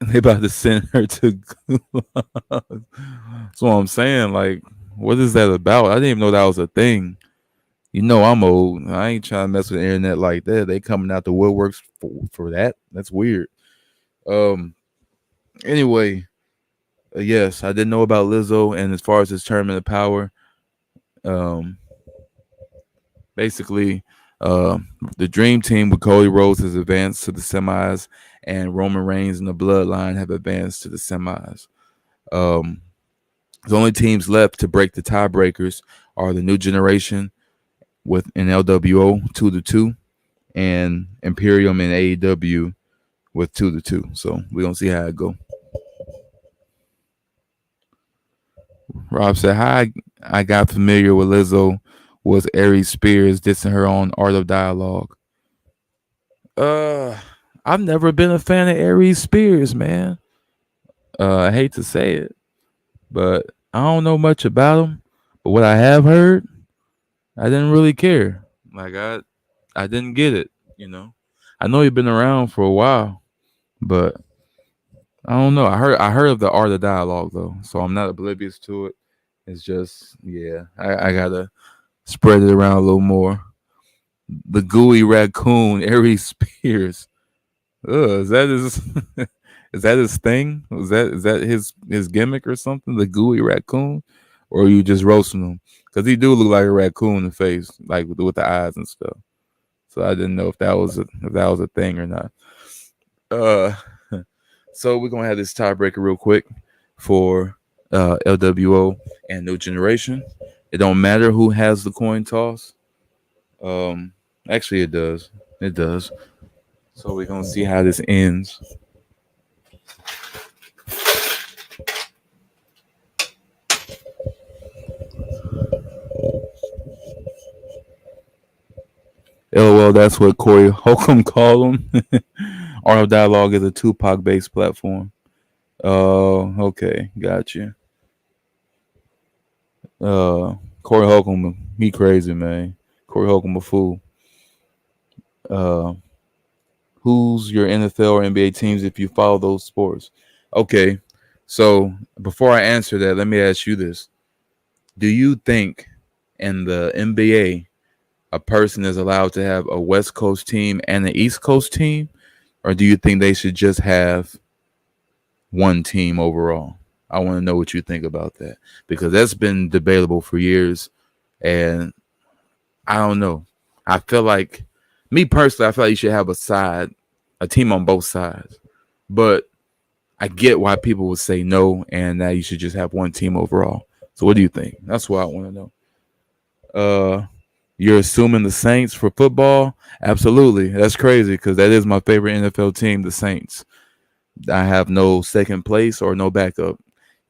They about to send her to. That's what I'm saying. Like, what is that about? I didn't even know that was a thing. You know, I'm old. I ain't trying to mess with the internet like that. They coming out the woodworks for that. That's weird. Um. Anyway, yes, I didn't know about Lizzo, and as far as his tournament of power, um, basically, uh, the Dream Team with Cody Rhodes has advanced to the semis, and Roman Reigns and the Bloodline have advanced to the semis. Um, the only teams left to break the tiebreakers are the New Generation with an LWO 2-2, and Imperium and AEW with 2-2. So we're gonna see how it go. Rob said, "How I got familiar with Lizzo was Aries Spears dissing her on Art of Dialogue." Uh, I've never been a fan of Aries Spears, man. I hate to say it, but I don't know much about him. But what I have heard, I didn't really care. Like I didn't get it. You know, I know he's been around for a while, but I don't know. I heard of the Art of Dialogue though, so I'm not oblivious to it. It's just yeah, I gotta spread it around a little more. The gooey raccoon, Aries Spears. Is that his is that his thing? Is that his gimmick or something? The gooey raccoon, or are you just roasting him? Because he do look like a raccoon in the face, like with the eyes and stuff. So I didn't know if that was a thing or not. Uh, so we're gonna have this tiebreaker real quick for LWO and New Generation. It don't matter who has the coin toss. Actually, it does. It does. So we're gonna see how this ends. LOL, that's what Corey Holcomb called him. Art of Dialogue is a Tupac based platform. Oh, okay, gotcha. Corey Holcomb, he crazy man. Corey Holcomb a fool. Uh, who's your NFL or NBA teams if you follow those sports? Okay, so before I answer that, let me ask you this: do you think in the NBA a person is allowed to have a West Coast team and an East Coast team, or do you think they should just have one team overall? I want to know what you think about that because that's been debatable for years, and I don't know. I feel like me personally, I feel like you should have a team on both sides. But I get why people would say no, and that you should just have one team overall. So what do you think? That's what I want to know. You're assuming the Saints for football? Absolutely. That's crazy because that is my favorite NFL team, the Saints. I have no second place or no backup.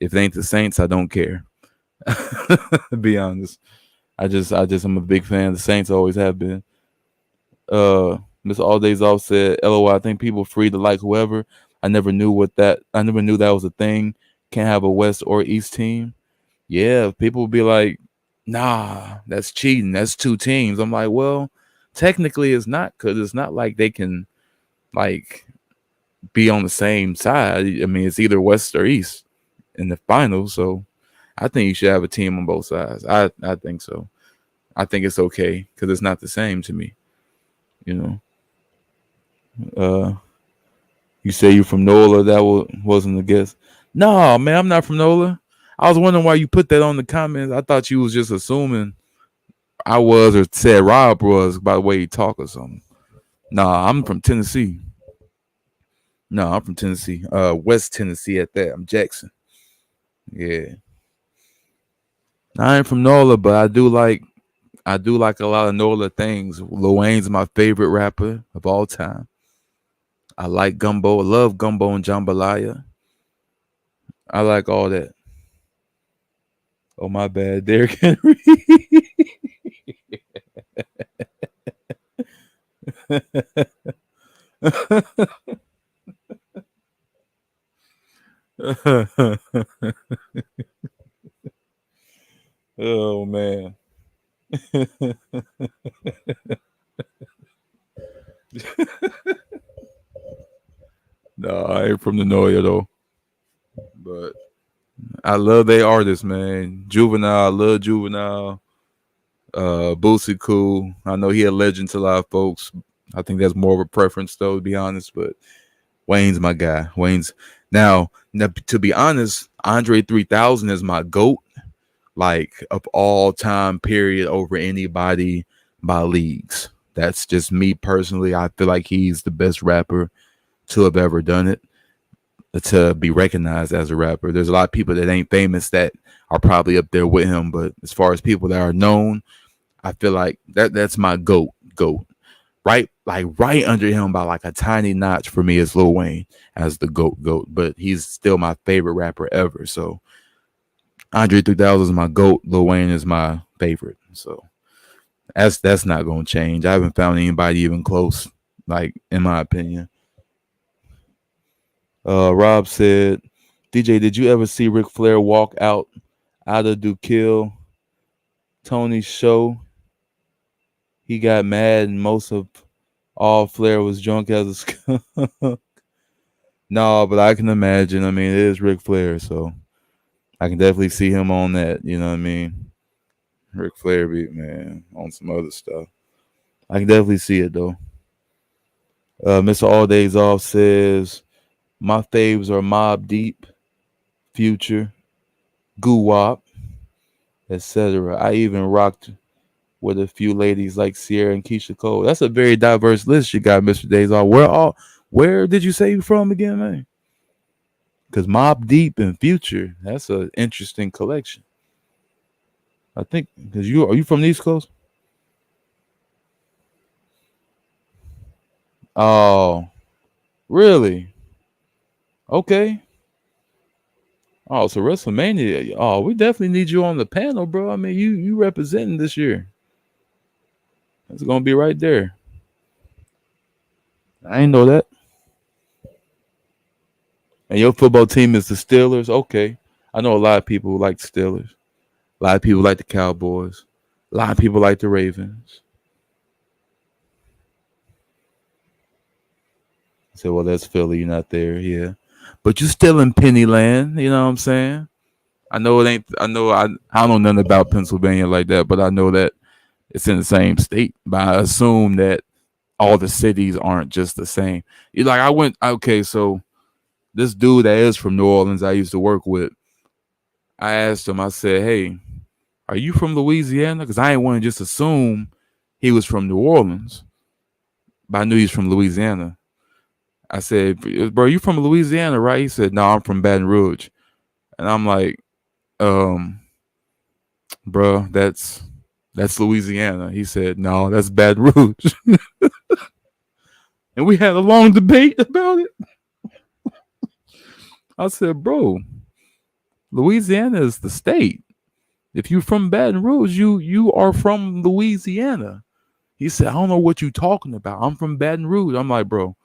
If it ain't the Saints, I don't care. To be honest. I'm a big fan. The Saints always have been. Mr. All Days Off said, "LOL, I think people free to like whoever. I never knew that was a thing. Can't have a West or East team. Yeah, people would be like, nah, that's cheating. That's two teams. I'm like, well, technically it's not because it's not like they can like be on the same side. I mean, it's either West or East in the finals. So I think you should have a team on both sides. I think so. I think it's okay because it's not the same to me. You know, uh, you say you're from NOLA. That wasn't a guess. No, man, I'm not from NOLA. I was wondering why you put that on the comments. I thought you was just assuming I was or said Rob was by the way he talk or something. Nah, I'm from Tennessee. No, I'm from Tennessee. West Tennessee at that. I'm Jackson. Yeah. I ain't from NOLA, but I do like a lot of NOLA things. Lil Wayne's my favorite rapper of all time. I like Gumbo. I love Gumbo and Jambalaya. I like all that. Oh my bad, Derrick Henry. Oh man. No, I ain't from the Noya though. But I love they artists, man. Juvenile, I love Juvenile. Boosie cool. I know he a legend to a lot of folks. I think that's more of a preference though, to be honest. But Wayne's my guy. Wayne's now to be honest, Andre 3000 is my GOAT, like of all time period over anybody by leagues. That's just me personally. I feel like he's the best rapper to have ever done it, to be recognized as a rapper. There's a lot of people that ain't famous that are probably up there with him, but as far as people that are known, I feel like that's my GOAT. Right, like right under him by like a tiny notch for me is Lil Wayne as the GOAT. But he's still my favorite rapper ever. So Andre 3000 is my GOAT. Lil Wayne is my favorite. So that's not gonna change. I haven't found anybody even close, like in my opinion. Rob said, DJ, did you ever see Ric Flair walk out of Do Kill Tony's show? He got mad and most of all Flair was drunk as a skunk. No, but I can imagine. I mean, it is Ric Flair, so I can definitely see him on that. You know what I mean? Ric Flair beat man on some other stuff. I can definitely see it though. Mr. All Days Off says my faves are Mob Deep, Future, Goo Wop, etc. I even rocked with a few ladies like Sierra and Keisha Cole. That's a very diverse list you got, Mr. Days Off. Where did you say you from again, man? Because Mob Deep and Future, that's an interesting collection. I think because are you from the East Coast? Oh, really? Okay. Oh, so WrestleMania. Oh, we definitely need you on the panel, bro. I mean, you representing this year. It's gonna be right there. I ain't know that. And your football team is the Steelers. Okay, I know a lot of people who like the Steelers. A lot of people like the Cowboys. A lot of people like the Ravens. I said, well, that's Philly. You're not there, yeah. But you're still in Pennyland. You know what I'm saying? I know it ain't. I don't know nothing about Pennsylvania like that, but I know that it's in the same state. But I assume that all the cities aren't just the same. You like I went. Okay, so this dude that is from New Orleans, I used to work with. I asked him, I said, hey, are you from Louisiana? Because I ain't want to just assume he was from New Orleans, but I knew he's from Louisiana. I said, bro, you from Louisiana, right? He said, no, I'm from Baton Rouge. And I'm like, um, bro, that's Louisiana. He said, no, that's Baton Rouge. And we had a long debate about it. I said, bro, Louisiana is the state. If you from Baton Rouge, you are from Louisiana. He said, I don't know what you talking about. I'm from Baton Rouge. I'm like, bro,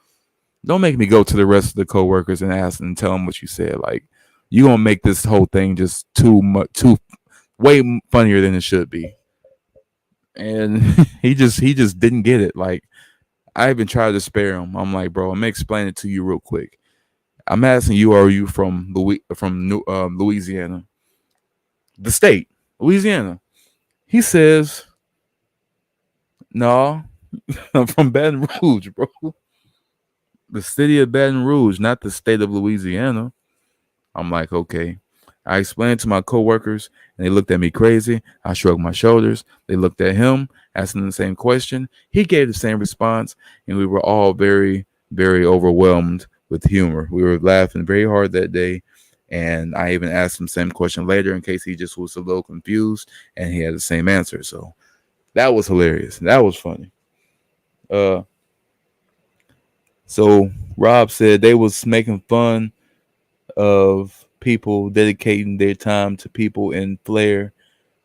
don't make me go to the rest of the coworkers and ask and tell them what you said. Like, you gonna make this whole thing just too much, too way funnier than it should be. And he just didn't get it. Like, I even tried to spare him. I'm like, bro, I'm gonna explain it to you real quick. I'm asking you, are you from Louisiana, the state, Louisiana? He says, no, I'm from Baton Rouge, bro. The city of Baton Rouge, not the state of Louisiana. I'm like, okay. I explained to my coworkers, and they looked at me crazy. I shrugged my shoulders. They looked at him, asking the same question. He gave the same response, and we were all very, very overwhelmed with humor. We were laughing very hard that day, and I even asked him the same question later in case he just was a little confused, and he had the same answer. So that was hilarious. That was funny. Uh, so Rob said they was making fun of people dedicating their time to people, and Flair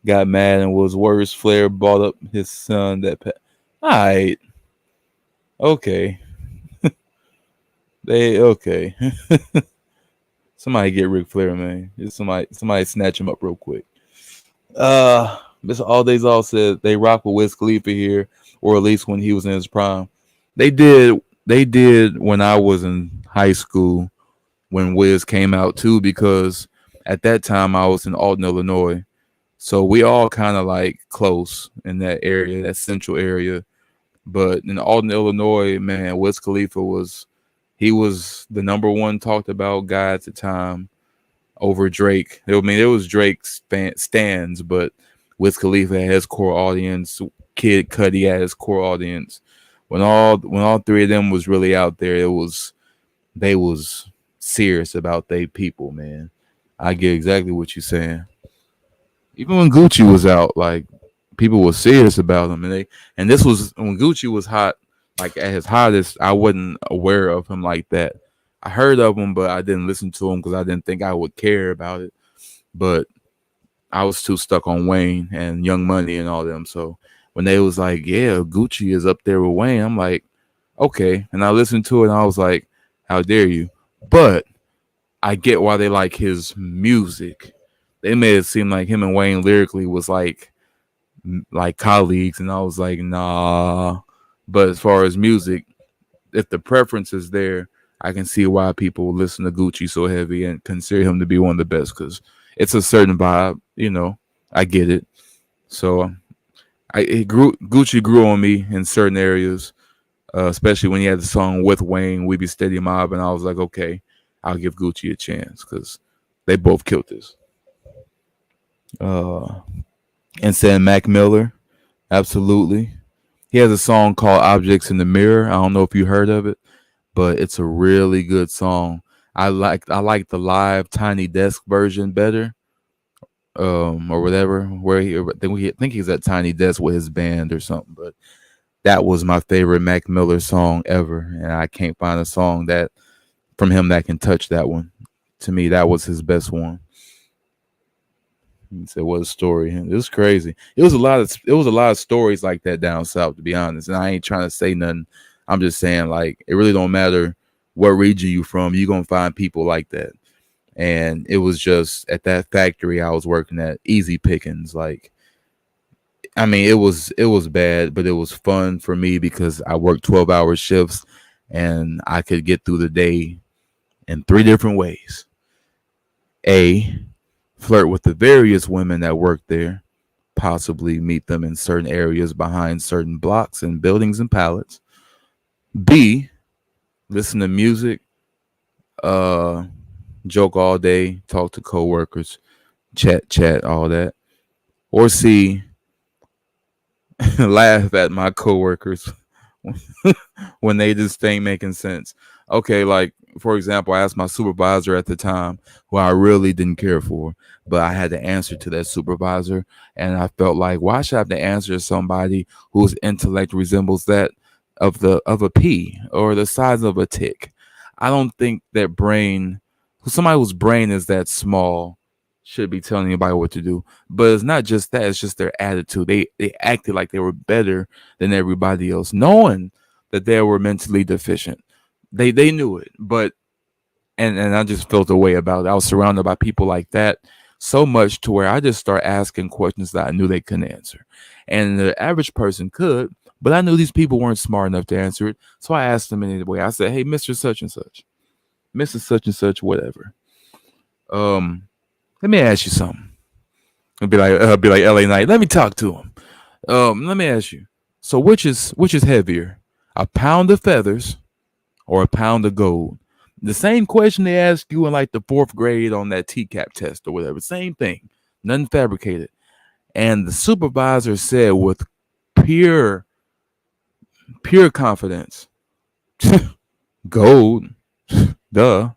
got mad and was worse. Flair brought up his son that all right, okay. They okay. Somebody get Ric Flair, man. Just somebody snatch him up real quick. Mr. All Days All said they rock with Wiz Khalifa here, or at least when he was in his prime. They did when I was in high school, when Wiz came out too, because at that time I was in Alton, Illinois. So we all kind of like close in that area, that central area. But in Alton, Illinois, man, Wiz Khalifa was the number one talked about guy at the time over Drake. I mean, it was Drake's stands, but Wiz Khalifa had his core audience. Kid Cudi had his core audience. When all three of them was really out there, they was serious about they people, man. I get exactly what you're saying. Even when Gucci was out, like, people were serious about him, and this was when Gucci was hot, like at his hottest. I wasn't aware of him like that. I heard of him, but I didn't listen to him because I didn't think I would care about it. But I was too stuck on Wayne and Young Money and all them. So when they was like, "Yeah, Gucci is up there with Wayne," I'm like, "Okay." And I listened to it, and I was like, "How dare you?" But I get why they like his music. They made it seem like him and Wayne lyrically was like colleagues, and I was like, nah. But as far as music, if the preference is there, I can see why people listen to Gucci so heavy and consider him to be one of the best, because it's a certain vibe. I get it. So Gucci grew on me in certain areas, especially when he had the song with Wayne, "We Be Steady Mob," and I was like, okay, I'll give Gucci a chance because they both killed this. Uh, and saying Mac Miller, absolutely. He has a song called "Objects in the Mirror." I don't know if you heard of it, but it's a really good song. I like the live Tiny Desk version better, or whatever. Where I think he's at Tiny Desk with his band or something. But that was my favorite Mac Miller song ever, and I can't find a song that from him that can touch that one. To me, that was his best one. He said, "What a story!" It was crazy. It was a lot of stories like that down south, to be honest. And I ain't trying to say nothing. I'm just saying, like, it really don't matter what region you from. You gonna find people like that. And it was just at that factory I was working at, easy pickings. Like, I mean, it was bad, but it was fun for me because I worked 12-hour shifts, and I could get through the day in three different ways. A, flirt with the various women that worked there, possibly meet them in certain areas behind certain blocks and buildings and pallets. B, listen to music, uh, joke all day, talk to coworkers, chat, all that. Or C, laugh at my coworkers when they just ain't making sense. Okay, like for example, I asked my supervisor at the time who I really didn't care for, but I had to answer to that supervisor, and I felt like why should I have to answer to somebody whose intellect resembles that of a pea or the size of a tick? I don't think that brain, somebody whose brain is that small, should be telling anybody what to do. But it's not just that; it's just their attitude. They acted like they were better than everybody else, knowing that they were mentally deficient. They knew it, but and I just felt a way about it. I was surrounded by people like that so much to where I just started asking questions that I knew they couldn't answer, and the average person could, but I knew these people weren't smart enough to answer it. So I asked them anyway. I said, "Hey, Mister Such and Such, Mister Such and Such, whatever. Um, let me ask you something." Be like L.A. Knight. Let me talk to him. Let me ask you. So which is heavier, a pound of feathers or a pound of gold? The same question they ask you in like the fourth grade on that TCAP test or whatever. Same thing, nothing fabricated. And the supervisor said with pure, pure confidence, gold, duh.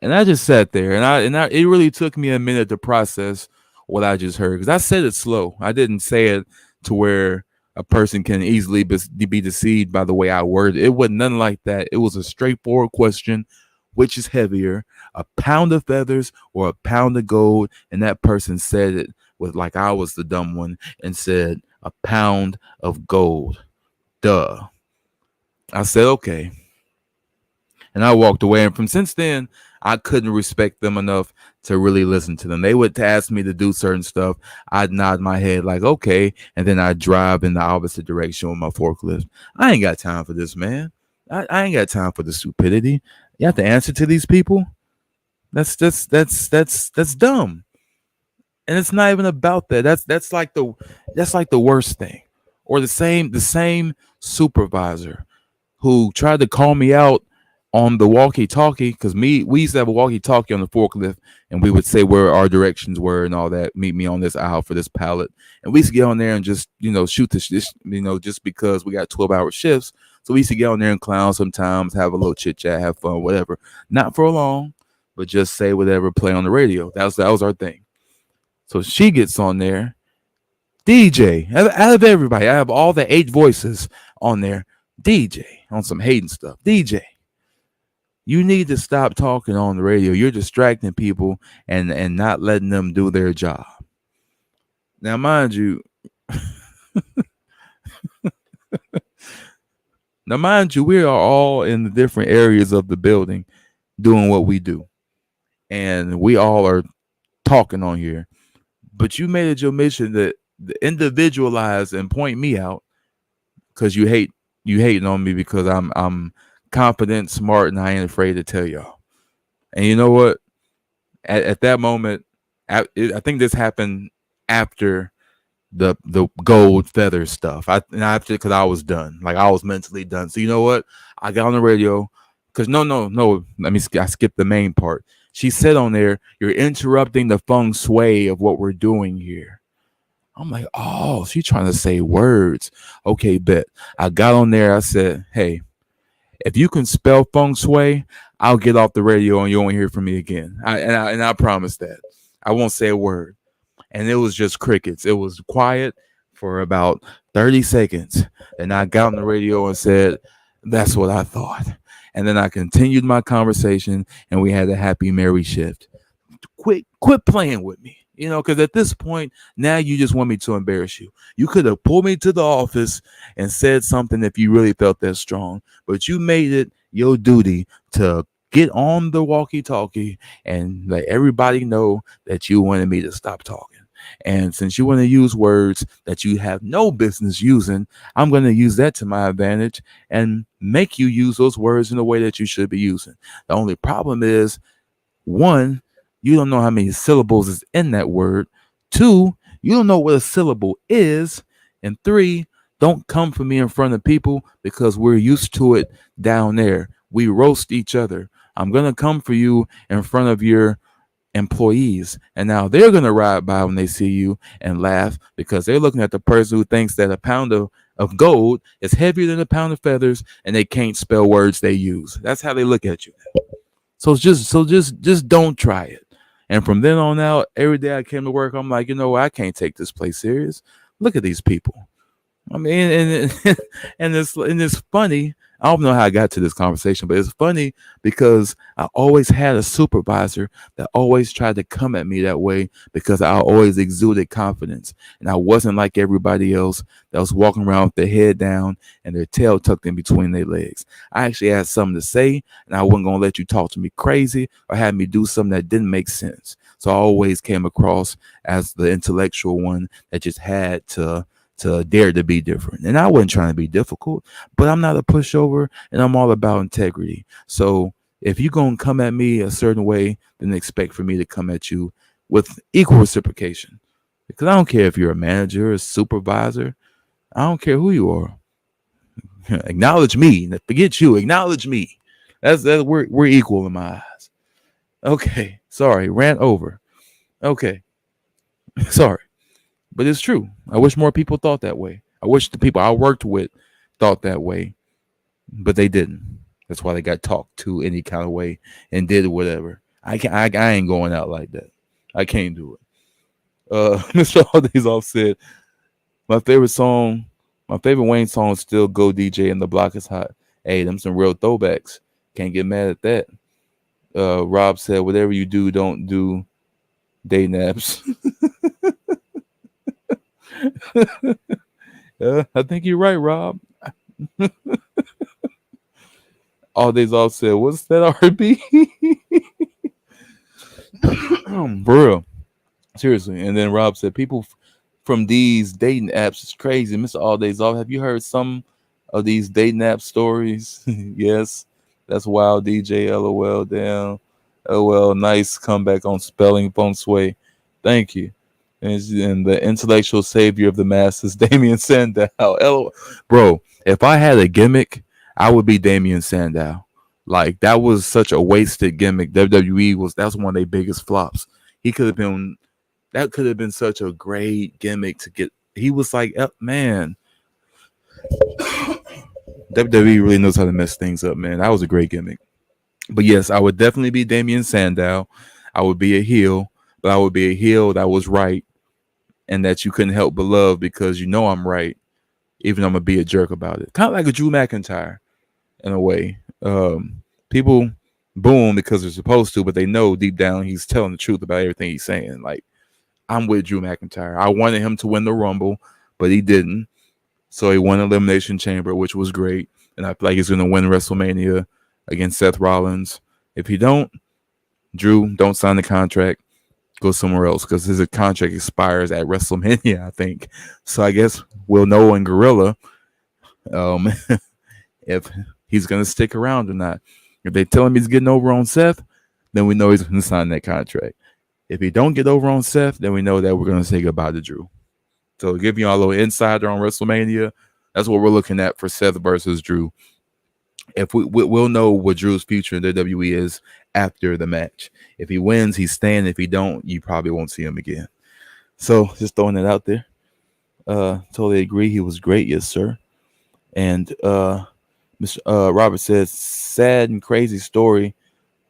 And I just sat there, and it really took me a minute to process what I just heard because I said it slow. I didn't say it to where a person can easily be deceived by the way I worded it. It wasn't nothing like that. It was a straightforward question: which is heavier, a pound of feathers or a pound of gold? And that person said it with like I was the dumb one and said a pound of gold. Duh. I said okay. And I walked away. And from since then, I couldn't respect them enough to really listen to them. They would ask me to do certain stuff. I'd nod my head like, okay. And then I'd drive in the opposite direction with my forklift. I ain't got time for this, man. I ain't got time for the stupidity. You have to answer to these people. That's dumb. And it's not even about that. That's like the worst thing. Or the same supervisor who tried to call me out on the walkie-talkie because we used to have a walkie-talkie on the forklift, and we would say where our directions were and all that. Meet me on this aisle for this pallet, and we used to get on there and just shoot this just because we got 12-hour shifts. So we used to get on there and clown sometimes, have a little chit chat, have fun, whatever. Not for long, but just say whatever, play on the radio. That was our thing. So she gets on there, DJ. Out of everybody, I have all the 8 voices on there. DJ on some hating stuff. DJ, you need to stop talking on the radio. You're distracting people and not letting them do their job. Now, mind you, we are all in the different areas of the building doing what we do, and we all are talking on here. But you made it your mission to individualize and point me out because you hating on me because I'm confident, smart, and I ain't afraid to tell y'all. And you know what? At that moment, I think this happened after the gold feather stuff. After because I was done, like I was mentally done. So you know what? I got on the radio because no. I skipped the main part. She said on there, "You're interrupting the feng shui of what we're doing here." I'm like, oh, she's trying to say words. Okay, bet. I got on there. I said, hey, if you can spell feng shui, I'll get off the radio and you won't hear from me again. I promise that. I won't say a word. And it was just crickets. It was quiet for about 30 seconds. And I got on the radio and said, that's what I thought. And then I continued my conversation and we had a happy, merry shift. Quit playing with me. Because at this point, now you just want me to embarrass you. You could have pulled me to the office and said something if you really felt that strong, but you made it your duty to get on the walkie-talkie and let everybody know that you wanted me to stop talking. And since you want to use words that you have no business using, I'm going to use that to my advantage and make you use those words in the way that you should be using. The only problem is, one, you don't know how many syllables is in that word. 2, you don't know what a syllable is. And 3, don't come for me in front of people because we're used to it down there. We roast each other. I'm going to come for you in front of your employees. And now they're going to ride by when they see you and laugh because they're looking at the person who thinks that a pound of gold is heavier than a pound of feathers and they can't spell words they use. That's how they look at you. So just don't try it. And from then on out, every day I came to work, I'm like, you know what? I can't take this place serious. Look at these people. I mean, and it's funny. I don't know how I got to this conversation, but it's funny because I always had a supervisor that always tried to come at me that way because I always exuded confidence, and I wasn't like everybody else that was walking around with their head down and their tail tucked in between their legs. I actually had something to say, and I wasn't gonna let you talk to me crazy or have me do something that didn't make sense. So I always came across as the intellectual one that just had to dare to be different. And I wasn't trying to be difficult, but I'm not a pushover and I'm all about integrity. So if you're going to come at me a certain way, then expect for me to come at you with equal reciprocation. Because I don't care if you're a manager, a supervisor, I don't care who you are. Acknowledge me. Forget you. Acknowledge me. That's we're equal in my eyes. Okay. Sorry. Rant over. Okay. Sorry. But it's true. I wish more people thought that way. I wish the people I worked with thought that way, but they didn't. That's why they got talked to any kind of way and did whatever. I ain't going out like that. I can't do it. Mr. Holidays off said, my favorite song, my favorite Wayne song is still Go DJ and the Block is Hot. Hey, them some real throwbacks. Can't get mad at that. Rob said, whatever you do, don't do day naps. I think you're right, Rob. All days off said, what's that R&B? Bro, seriously. And then Rob said, people from these dating apps is crazy. Mr. All Days Off, have you heard some of these dating app stories? Yes, that's wild. DJ, LOL, damn. LOL, nice comeback on spelling feng shui. Thank you. And the intellectual savior of the masses, Damian Sandow. LOL. Bro, if I had a gimmick, I would be Damian Sandow. Like that was such a wasted gimmick. WWE that's one of their biggest flops. He could have been that could have been such a great gimmick to get. He was like, man, WWE really knows how to mess things up, man. That was a great gimmick. But yes, I would definitely be Damian Sandow. I would be a heel, but I would be a heel that was right and that you couldn't help but love because you know I'm right, even though I'm gonna be a jerk about it. Kind of like a Drew McIntyre in a way. People boom because they're supposed to, but they know deep down he's telling the truth about everything he's saying. Like I'm with Drew McIntyre. I wanted him to win the Rumble, but he didn't. So he won Elimination Chamber, which was great. And I feel like he's going to win WrestleMania against Seth Rollins. If he don't, Drew, don't sign the contract. Go somewhere else because his contract expires at WrestleMania, I think. So I guess we'll know in Gorilla if he's going to stick around or not. If they tell him he's getting over on Seth, then we know he's going to sign that contract. If he don't get over on Seth, then we know that we're going to say goodbye to Drew. So give you all a little insider on WrestleMania. That's what we're looking at for Seth versus Drew. If we'll know what Drew's future in WWE is after the match. If he wins, he's staying. If he don't, you probably won't see him again. So just throwing it out there. Totally agree. He was great, yes, sir. And Mr. Robert says, sad and crazy story.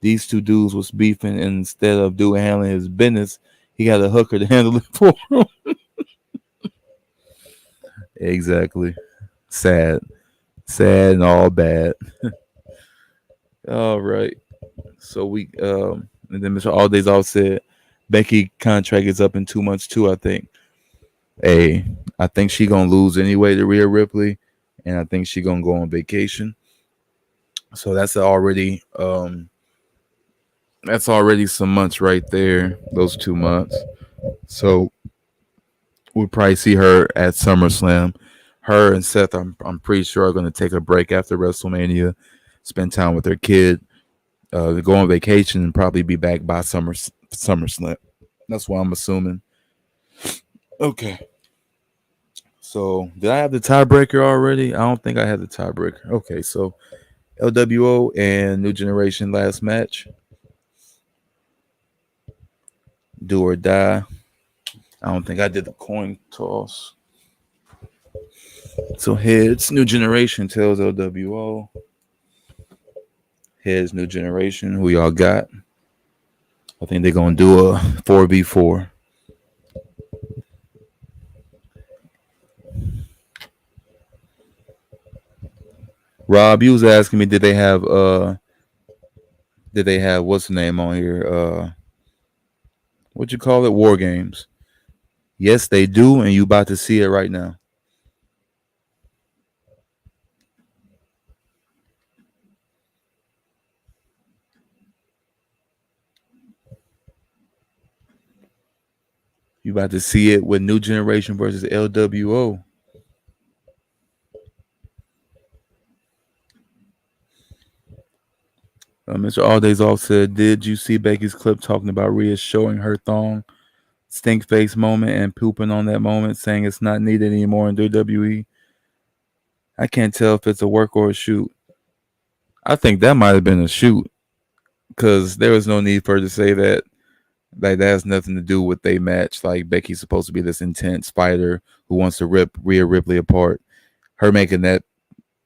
These two dudes was beefing, and instead of handling his business, he got a hooker to handle it for him. Exactly. Sad and all bad. All right. So we and then Mr. All Days Off said Becky contract is up in 2 months too, I think. Hey, I think she gonna lose anyway to Rhea Ripley, and I think she gonna go on vacation. So that's already some months right there, those 2 months. So we'll probably see her at SummerSlam. Her and Seth, I'm pretty sure, are going to take a break after WrestleMania, spend time with their kid, go on vacation, and probably be back by SummerSlam. That's what I'm assuming. Okay. So did I have the tiebreaker already? I don't think I had the tiebreaker. Okay, so LWO and New Generation last match. Do or die. I don't think I did the coin toss. So heads, new generation, tails, LWO. Heads, new generation. Who y'all got? I think they're gonna do a 4v4. Rob, you was asking me, did they have what's the name on here? What you call it? War games. Yes, they do, and you about to see it right now. You about to see it with New Generation versus LWO. Mr. All Days Off said, "Did you see Becky's clip talking about Rhea showing her thong, stink face moment, and pooping on that moment, saying it's not needed anymore in WWE? I can't tell if it's a work or a shoot. I think that might have been a shoot because there was no need for her to say that. Like that has nothing to do with they match. Like Becky's supposed to be this intense fighter who wants to rip Rhea Ripley apart. Her making that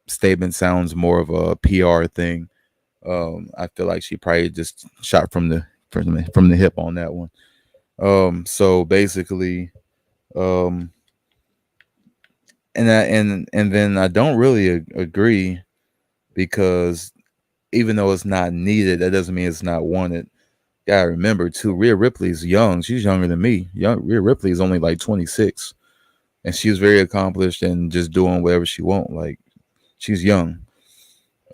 statement sounds more of a PR thing. I feel like she probably just shot from the hip on that one. So basically, um, and then I don't really agree because even though it's not needed, that doesn't mean it's not wanted. Gotta remember too, Rhea Ripley's young. She's younger than me. Rhea Ripley is only like 26, and she's very accomplished and just doing whatever she wants. Like she's young.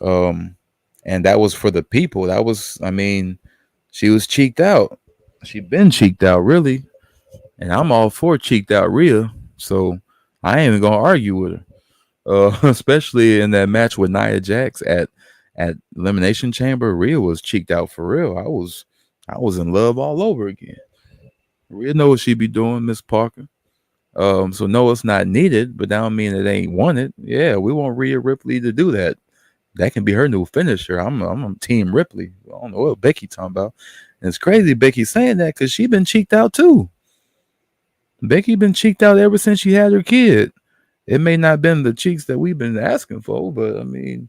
Um, and that was for the people. That was, I mean, she was cheeked out. She been cheeked out, really. And I'm all for cheeked out Rhea. So I ain't even gonna argue with her. Especially in that match with Nia Jax at Elimination Chamber, Rhea was cheeked out for real. I was in love all over again. Rhea know what she be doing, Miss Parker. So no, it's not needed, but that don't mean it ain't wanted. Yeah, we want Rhea Ripley to do that. That can be her new finisher. I'm Team Ripley. I don't know what Becky talking about. And it's crazy Becky saying that because she been cheeked out too. Becky been cheeked out ever since she had her kid. It may not have been the cheeks that we've been asking for, but I mean,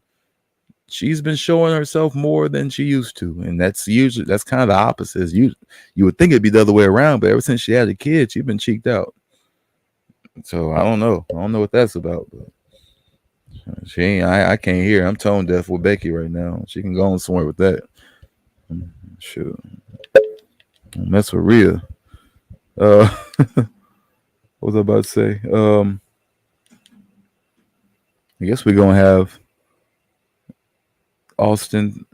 she's been showing herself more than she used to, and that's kind of the opposite. You would think it'd be the other way around, but ever since she had a kid, she's been cheeked out. So I don't know. I don't know what that's about. But she ain't. I can't hear. I'm tone deaf with Becky right now. She can go on somewhere with that. Sure. Don't mess with Rhea. What was I about to say? I guess we're gonna have Austin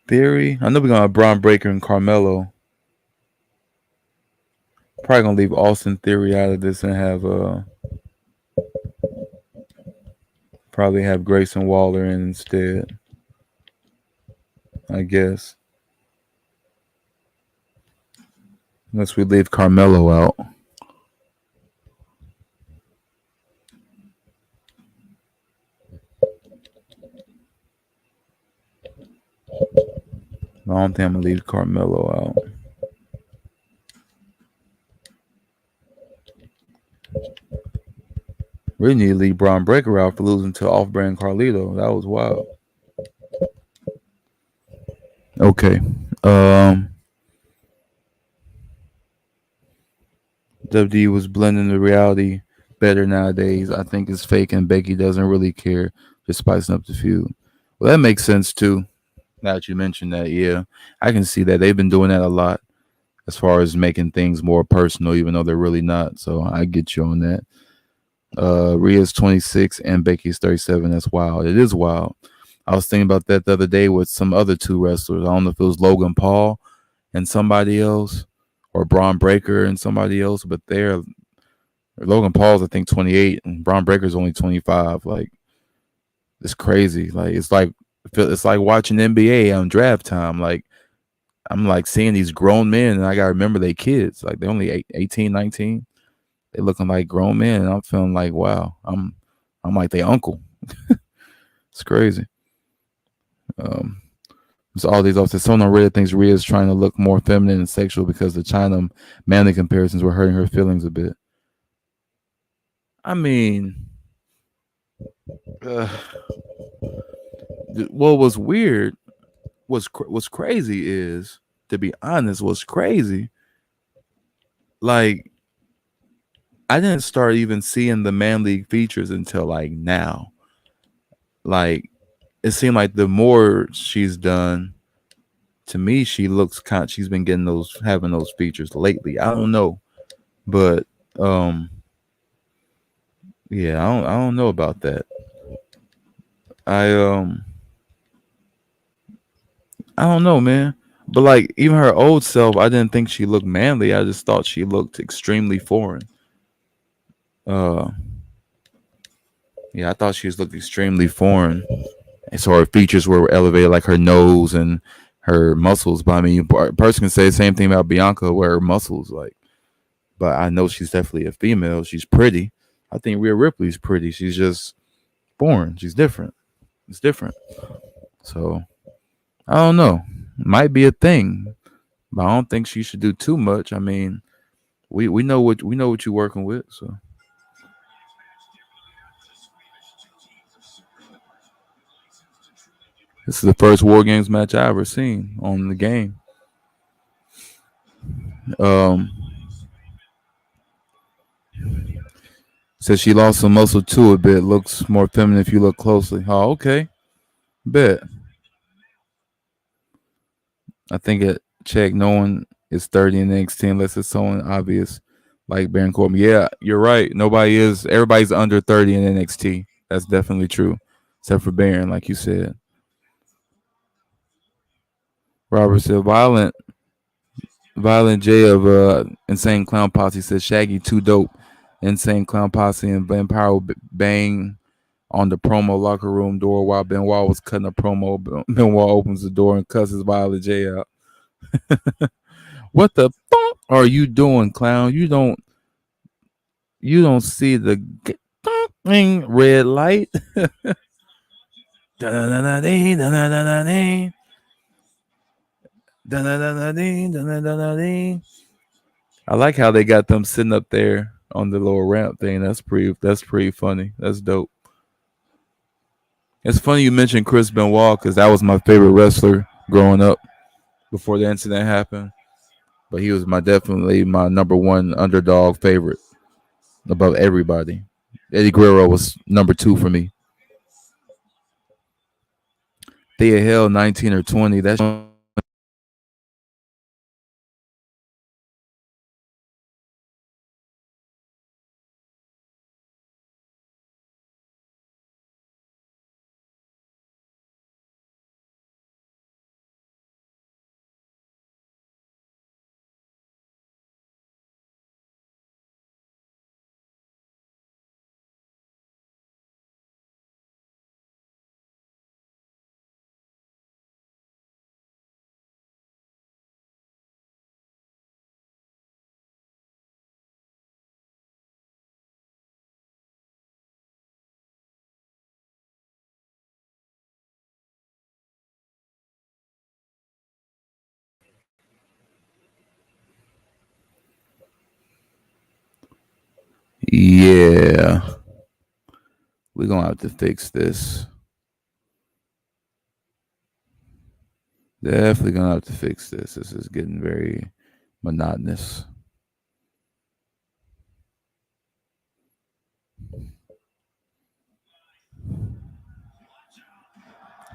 Theory. I know we're gonna have Braun Breaker and Carmelo. Probably gonna leave Austin Theory out of this and have probably have Grayson Waller in instead. I guess. Unless we leave Carmelo out. I don't think I'm gonna leave Carmelo out. We need to leave Braun Breaker out for losing to off-brand Carlito. That was wild. Okay. WWE was blending the reality better nowadays. I think it's fake and Becky doesn't really care, just spicing up the feud. Well, that makes sense too. Now that you mentioned that, yeah, I can see that they've been doing that a lot as far as making things more personal, even though they're really not. So I get you on that. Rhea's 26 and Becky's 37. That's wild. It is wild. I was thinking about that the other day with some other two wrestlers. I don't know if it was Logan Paul and somebody else, or Braun Breaker and somebody else, but Logan Paul's I think 28 and Braun Breaker's only 25. Like it's crazy. Like it's like watching NBA on draft time. Like I'm like seeing these grown men and I gotta remember they kids. Like they're only 18, 19. They looking like grown men and I'm feeling like wow, I'm like their uncle. It's crazy. It's all these offsets. Someone on Reddit thinks Rhea is trying to look more feminine and sexual because the China manly comparisons were hurting her feelings a bit. I mean, uh, what was weird what's crazy is, to be honest, what's crazy, like, I didn't start even seeing the manly features until like now. Like, it seemed like the more she's done, to me, she's been getting having those features lately. I don't know, but um, yeah, I don't know about that. I um, I don't know, man. But like, even her old self, I didn't think she looked manly. I just thought she looked extremely foreign. Uh, yeah, I thought she looked extremely foreign. And so her features were elevated, like her nose and her muscles. But I mean, a person can say the same thing about Bianca, where her muscles, like. But I know she's definitely a female. She's pretty. I think Rhea Ripley's pretty. She's just foreign. She's different. It's different. So I don't know. Might be a thing, but I don't think she should do too much. I mean, we know what you're working with. So this is the first War Games match I ever seen on the game. Um, says she lost some muscle too a bit. Looks more feminine if you look closely. Oh, okay. Bet. I think it check no one is 30 in NXT unless it's someone obvious like Baron Corbin. Yeah, you're right. Nobody is. Everybody's under 30 in NXT. That's definitely true, except for Baron, like you said. Robert said, Violent J of Insane Clown Posse says Shaggy too dope. Insane Clown Posse and Vampire bang on the promo locker room door while Benoit was cutting a promo. Benoit opens the door and cusses Violent J out. What the fuck are you doing, clown? You don't see the red light. I like how they got them sitting up there on the little ramp thing. That's pretty funny. That's dope. It's funny you mentioned Chris Benoit because that was my favorite wrestler growing up before the incident happened. But he was definitely my number one underdog favorite above everybody. Eddie Guerrero was number two for me. Thea Hell 19 or 20. That's yeah. We're gonna have to fix this. Definitely gonna have to fix this. This is getting very monotonous.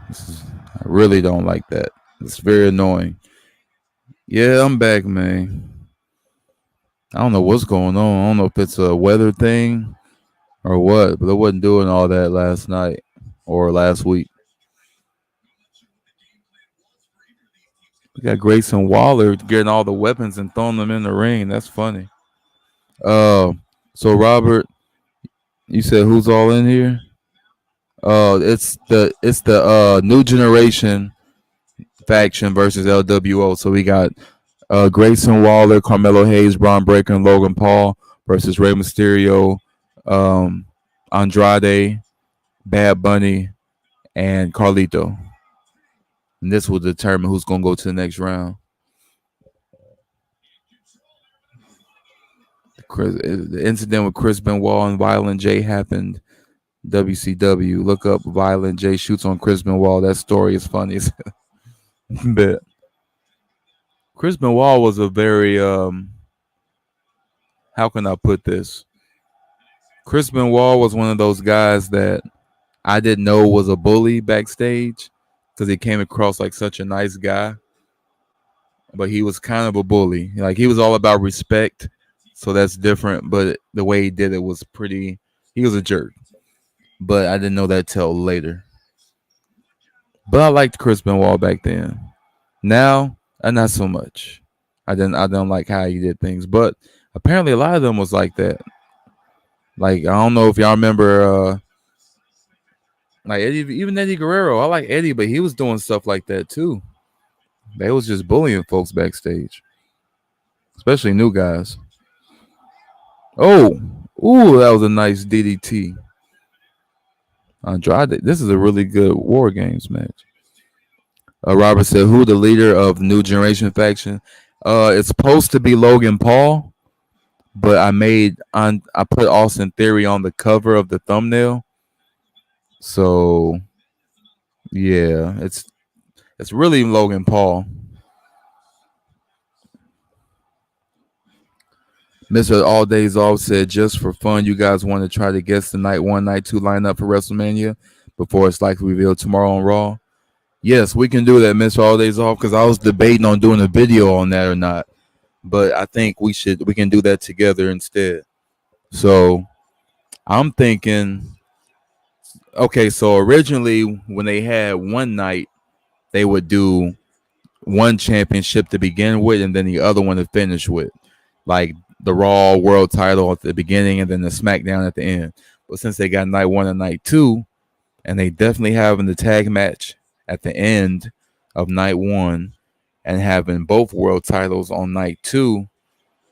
I really don't like that. It's very annoying. Yeah, I'm back, man. I don't know what's going on. I don't know if it's a weather thing or what, but I wasn't doing all that last night or last week. We got Grayson Waller getting all the weapons and throwing them in the ring. That's funny. Uh, so Robert, you said who's all in here? It's the new generation faction versus LWO. So we got Grayson Waller, Carmelo Hayes, Braun Breaker, and Logan Paul versus Rey Mysterio, um, Andrade, Bad Bunny, and Carlito. and this will determine who's gonna go to the next round. The incident with Chris Benoit and Violent J happened. WCW. Look up Violent J shoots on Chris Benoit. That story is funny. But Chris Benoit was a very how can I put this? Chris Benoit was one of those guys that I didn't know was a bully backstage because he came across like such a nice guy, but he was kind of a bully. Like he was all about respect, so that's different. But the way he did it was pretty. He was a jerk, but I didn't know that till later. But I liked Chris Benoit back then. Now, not so much. I don't like how he did things, but apparently a lot of them was like that. Like I don't know if y'all remember, like Eddie, even Eddie Guerrero. I like Eddie, but he was doing stuff like that too. They was just bullying folks backstage, especially new guys. Oh, ooh, that was a nice DDT. Andrade, this is a really good War Games match. Robert said, "Who the leader of the New Generation faction?" It's supposed to be Logan Paul, but I put Austin Theory on the cover of the thumbnail. So yeah, it's really Logan Paul. Mr. All Days Off said, just for fun, you guys want to try to guess the night 1, night 2 lineup for WrestleMania before it's likely revealed tomorrow on Raw? Yes, we can do that, Mr. All Days Off, because I was debating on doing a video on that or not. But I think we can do that together instead. So I'm thinking, okay, so originally when they had one night, they would do one championship to begin with and then the other one to finish with. Like the Raw World title at the beginning and then the SmackDown at the end. But since they got night 1 and night 2, and they definitely having the tag match at the end of night 1 and having both world titles on night 2,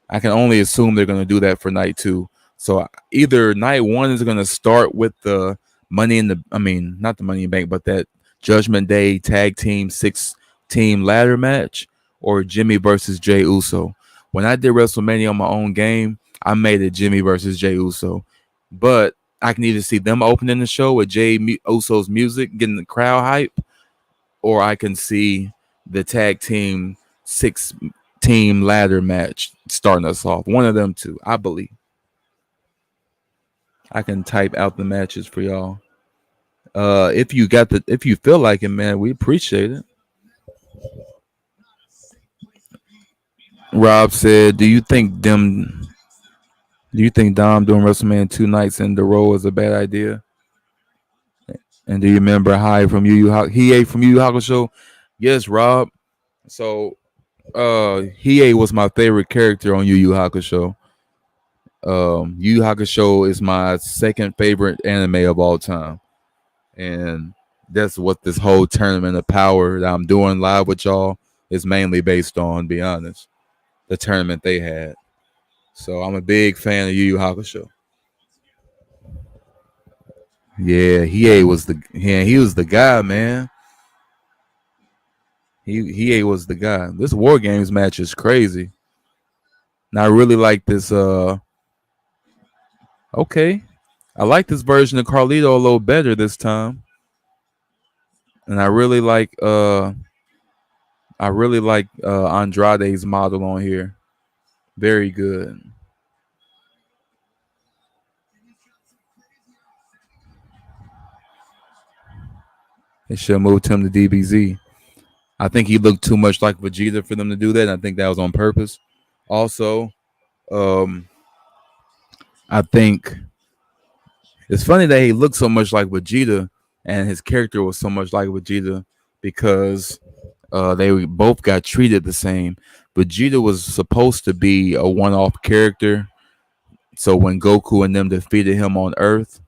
I can only assume they're going to do that for night 2. So either night 1 is going to start with the not the Money in the Bank, but that Judgment Day tag team 6-team ladder match, or Jimmy versus Jey Uso. When I did WrestleMania on my own game, I made it Jimmy versus Jey Uso. But I can either see them opening the show with Jey Uso's music, getting the crowd hype, or I can see the tag team 6-team ladder match starting us off. One of them two, I believe. I can type out the matches for y'all. If you feel like it, man, we appreciate it. Rob said, "Do you think Dom doing WrestleMania 2 nights in the row is a bad idea?" And do you remember Hi from Yu Yu Hakusho? Yes, Rob. So Hiei was my favorite character on Yu Yu Hakusho. Yu Yu Hakusho is my second favorite anime of all time. And that's what this whole tournament of power that I'm doing live with y'all is mainly based on, to be honest. The tournament they had. So I'm a big fan of Yu Yu Hakusho. Yeah, he was the guy, man. He was the guy. This War Games match is crazy. And I really like this. Okay, I like this version of Carlito a little better this time, and I really like Andrade's model on here. Very good. They should have moved him to DBZ. I think he looked too much like Vegeta for them to do that, and I think that was on purpose. Also, I think it's funny that he looked so much like Vegeta and his character was so much like Vegeta because they both got treated the same. Vegeta was supposed to be a one-off character. So when Goku and them defeated him on Earth,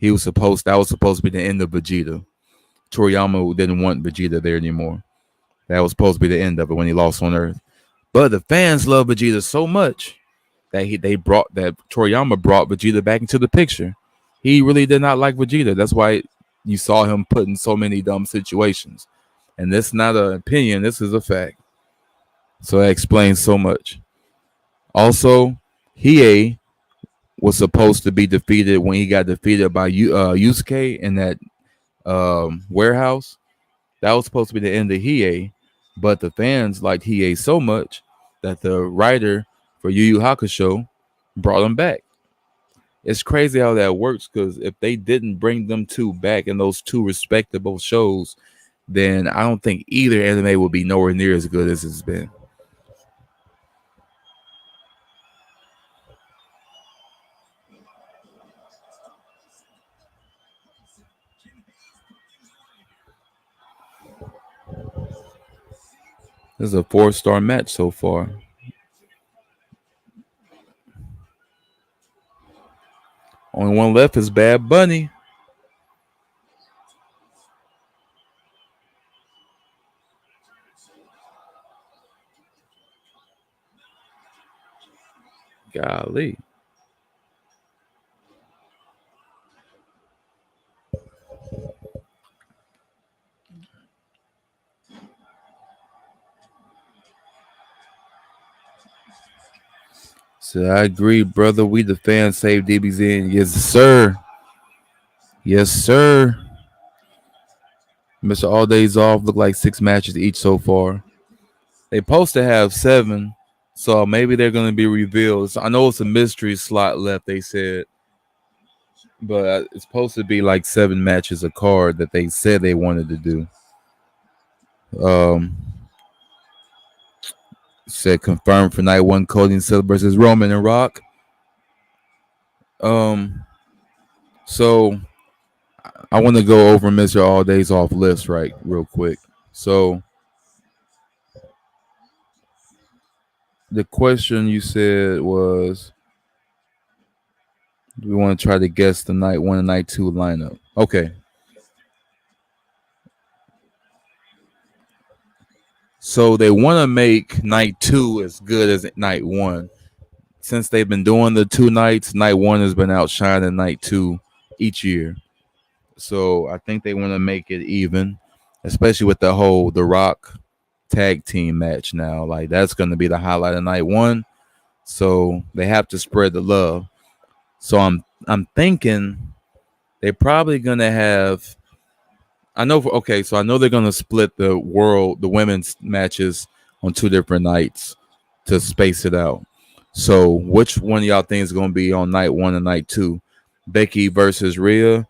that was supposed to be the end of Vegeta. Toriyama didn't want Vegeta there anymore. That was supposed to be the end of it when he lost on Earth. But the fans love Vegeta so much that Toriyama brought Vegeta back into the picture. He really did not like Vegeta. That's why you saw him put in so many dumb situations. And this is not an opinion. This is a fact. So that explains so much. Also, Hiei was supposed to be defeated when he got defeated by Yusuke in that warehouse. That was supposed to be the end of Hiei, but the fans liked Hiei so much that the writer for Yu Yu Hakusho brought him back. It's crazy how that works, because if they didn't bring them two back in those two respectable shows, then I don't think either anime would be nowhere near as good as it's been. This is a 4-star match so far. Only one left is Bad Bunny. Golly. So I agree, brother. We the fans save DBZ. Yes, sir. Yes, sir. Mr. All Days Off look like 6 matches each so far. They supposed to have 7, so maybe they're going to be revealed. So I know it's a mystery slot left, they said, but it's supposed to be like 7 matches a card that they said they wanted to do. Said confirmed for night 1, Cody and Silver versus Roman and Rock. So I want to go over Mr. All Days Off list real quick. So the question you said was, do we want to try to guess the night 1 and night 2 lineup? Okay. So they want to make night 2 as good as night 1. Since they've been doing the 2 nights, night 1 has been outshining night 2 each year. So I think they want to make it even, especially with the Rock tag team match now. Like, that's going to be the highlight of night 1. So they have to spread the love. So I'm thinking they're probably going to have, I know they're going to split the women's matches on 2 different nights to space it out. So which one of y'all think is going to be on night 1 and night 2? Becky versus Rhea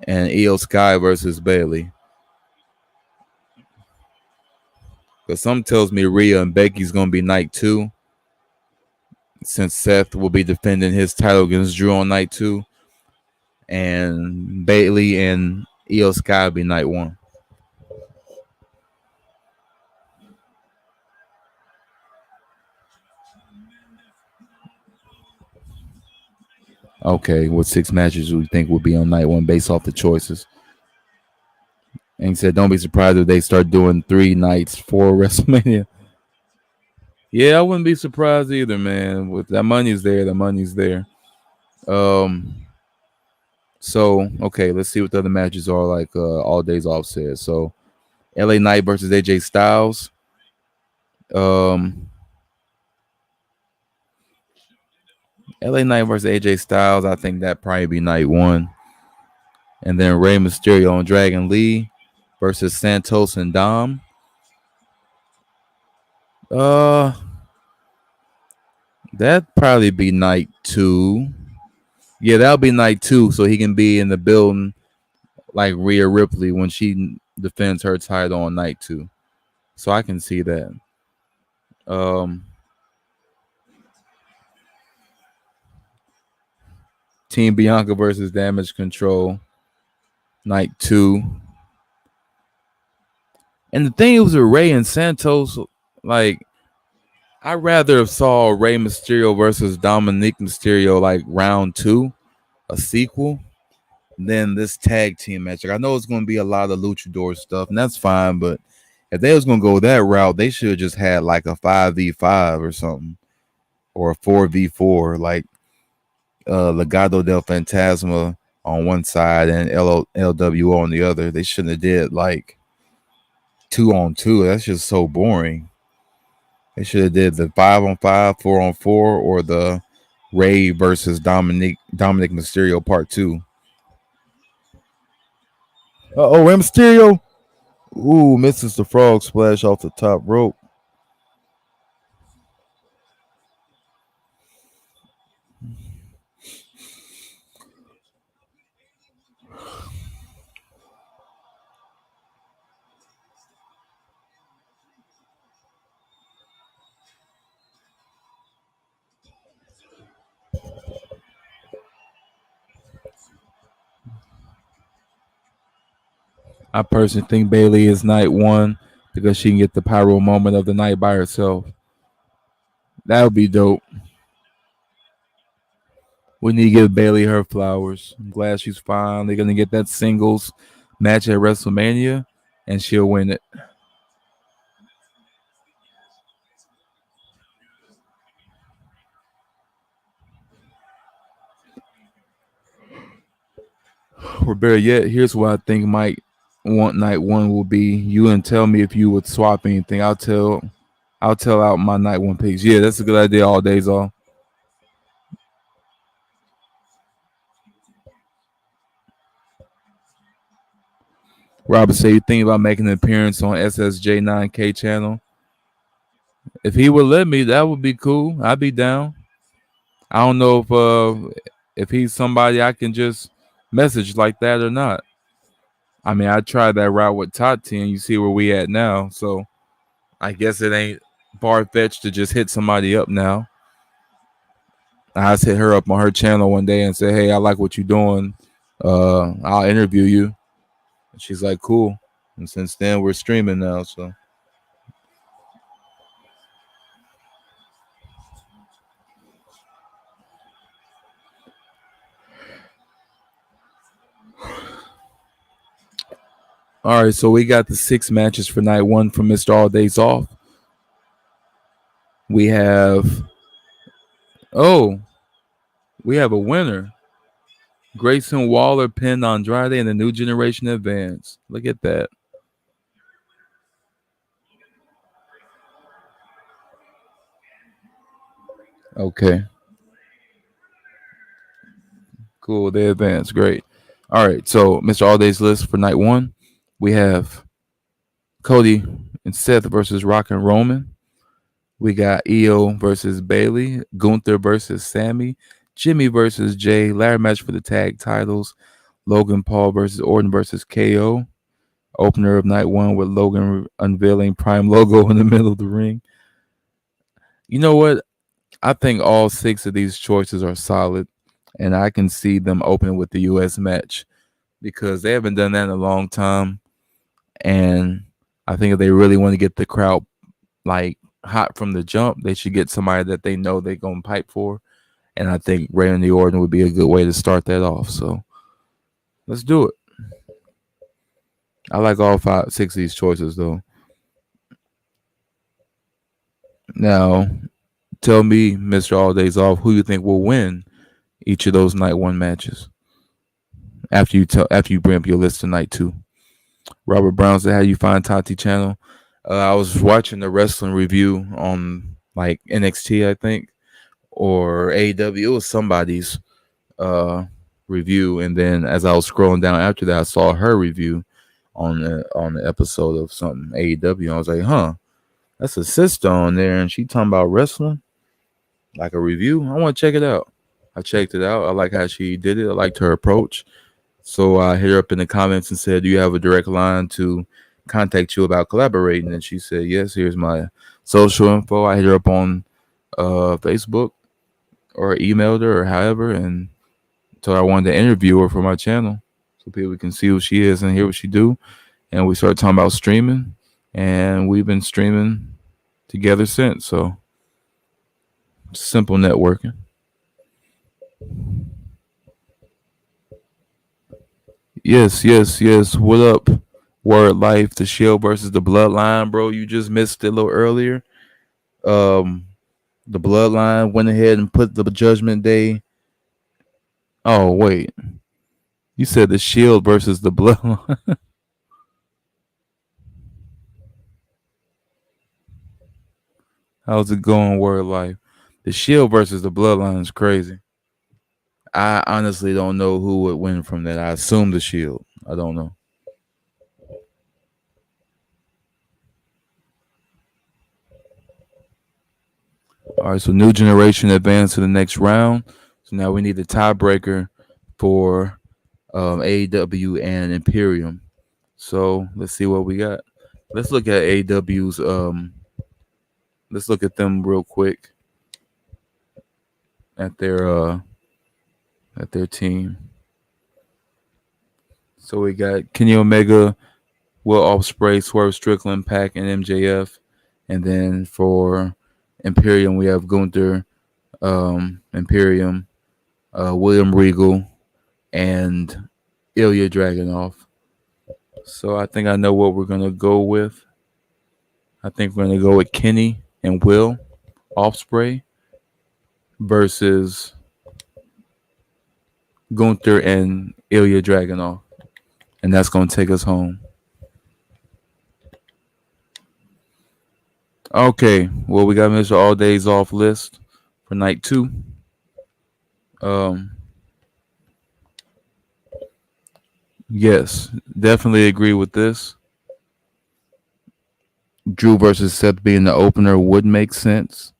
and Io Sky versus Bayley. Because some tells me Rhea and Becky's going to be night 2, since Seth will be defending his title against Drew on night 2, and Bayley and Io Sky will be night 1. Okay, what 6 matches do you think will be on night 1 based off the choices? And he said, don't be surprised if they start doing 3 nights for WrestleMania. Yeah, I wouldn't be surprised either, man. With that money's there, the money's there. So, okay, let's see what the other matches are, like All Days Off said. So, LA Knight versus AJ Styles. LA Knight versus AJ Styles, I think that probably be night 1. And then Rey Mysterio and Dragon Lee versus Santos and Dom. That'd probably be night 2. Yeah, that'll be night 2, so he can be in the building like Rhea Ripley when she defends her title on night 2. So I can see that. Team Bianca versus Damage Control, night 2. And the thing was with Rey and Santos, like, I rather have saw Rey Mysterio versus Dominic Mysterio like round 2, a sequel, than this tag team match. Like, I know it's going to be a lot of luchador stuff, and that's fine, but if they was going to go that route, they should have just had like a 5v5 or something, or a 4v4, like Legado del Fantasma on one side and LWO on the other. They shouldn't have did like 2-on-2. That's just so boring. They should have did the 5-on-5, 4-on-4, or the Ray versus Dominic Mysterio Part 2. Rey Mysterio. Ooh, misses the frog splash off the top rope. I personally think Bailey is night one because she can get the pyro moment of the night by herself. That would be dope. We need to give Bailey her flowers. I'm glad she's finally going to get that singles match at WrestleMania, and she'll win it. Or better yet, here's what I think might want night one will be. You and tell me if you would swap anything. I'll tell out my night one picks. Yeah, that's a good idea. All days off. Robert said you think about making an appearance on SSJ9K channel. If he would let me, that would be cool. I'd be down. I don't know if he's somebody I can just message like that or not. I mean, I tried that route with Tati, and you see where we at now. So I guess it ain't far fetched to just hit somebody up now. I just hit her up on her channel one day and said, "Hey, I like what you're doing. I'll interview you." And she's like, "Cool." And since then, we're streaming now. So. All right, so we got the 6 matches for night one from Mr. All Days Off. We have we have a winner. Grayson Waller pinned Andrade in the New Generation Advance. Look at that. Okay. Cool. They advance. Great. All right. So, Mr. All Day's list for night one, we have Cody and Seth versus Rock and Roman. We got Io versus Bailey, Gunther versus Sammy, Jimmy versus Jay, ladder match for the tag titles, Logan Paul versus Orton versus KO. Opener of night one with Logan unveiling Prime logo in the middle of the ring. You know what? I think all 6 of these choices are solid, and I can see them opening with the U.S. match because they haven't done that in a long time. And I think if they really want to get the crowd like hot from the jump, they should get somebody that they know they're going to pipe for. And I think Randy Orton would be a good way to start that off. So let's do it. I like all 6 of these choices, though. Now, tell me, Mr. All Days Off, who you think will win each of those night one matches after you bring up your list tonight too. Robert Brown said, "How do you find Tati channel?" I was watching the wrestling review on like NXT, I think, or AEW. It was somebody's review, and then as I was scrolling down after that, I saw her review on the episode of something AEW. And I was like, "Huh, that's a sister on there, and she talking about wrestling, like a review. I want to check it out." I checked it out. I like how she did it. I liked her approach. So I hit her up in the comments and said, "Do you have a direct line to contact you about collaborating?" And she said, "Yes, here's my social info." I hit her up on Facebook or emailed her or however, and told her I wanted to interview her for my channel so people can see who she is and hear what she do. And we started talking about streaming, and we've been streaming together since. So simple networking. Yes, yes, yes. What up? Word Life, the Shield versus the Bloodline, bro. You just missed it a little earlier. Um, the Bloodline went ahead and put the Judgment Day. Oh wait, you said the Shield versus the Bloodline. How's it going, word life? The Shield versus the Bloodline is crazy. I honestly don't know who would win from that. I assume the Shield. I don't know. All right, so New Generation advanced to the next round. So now we need the tiebreaker for AEW and Imperium. So let's see what we got. Let's look at AEW's. Let's look at them real quick at their team. So we got Kenny Omega, Will Ospreay, Swerve Strickland, Pac, and MJF. And then for Imperium, we have Gunther, Imperium, William Regal, and Ilya Dragunov. So I think I know what we're gonna go with. I think we're gonna go with Kenny and Will Ospreay versus Gunther and Ilya Dragunov, and that's gonna take us home. Okay, well we got Mr. All Days Off list for night 2. Um, yes, definitely agree with this. Drew versus Seth being the opener would make sense.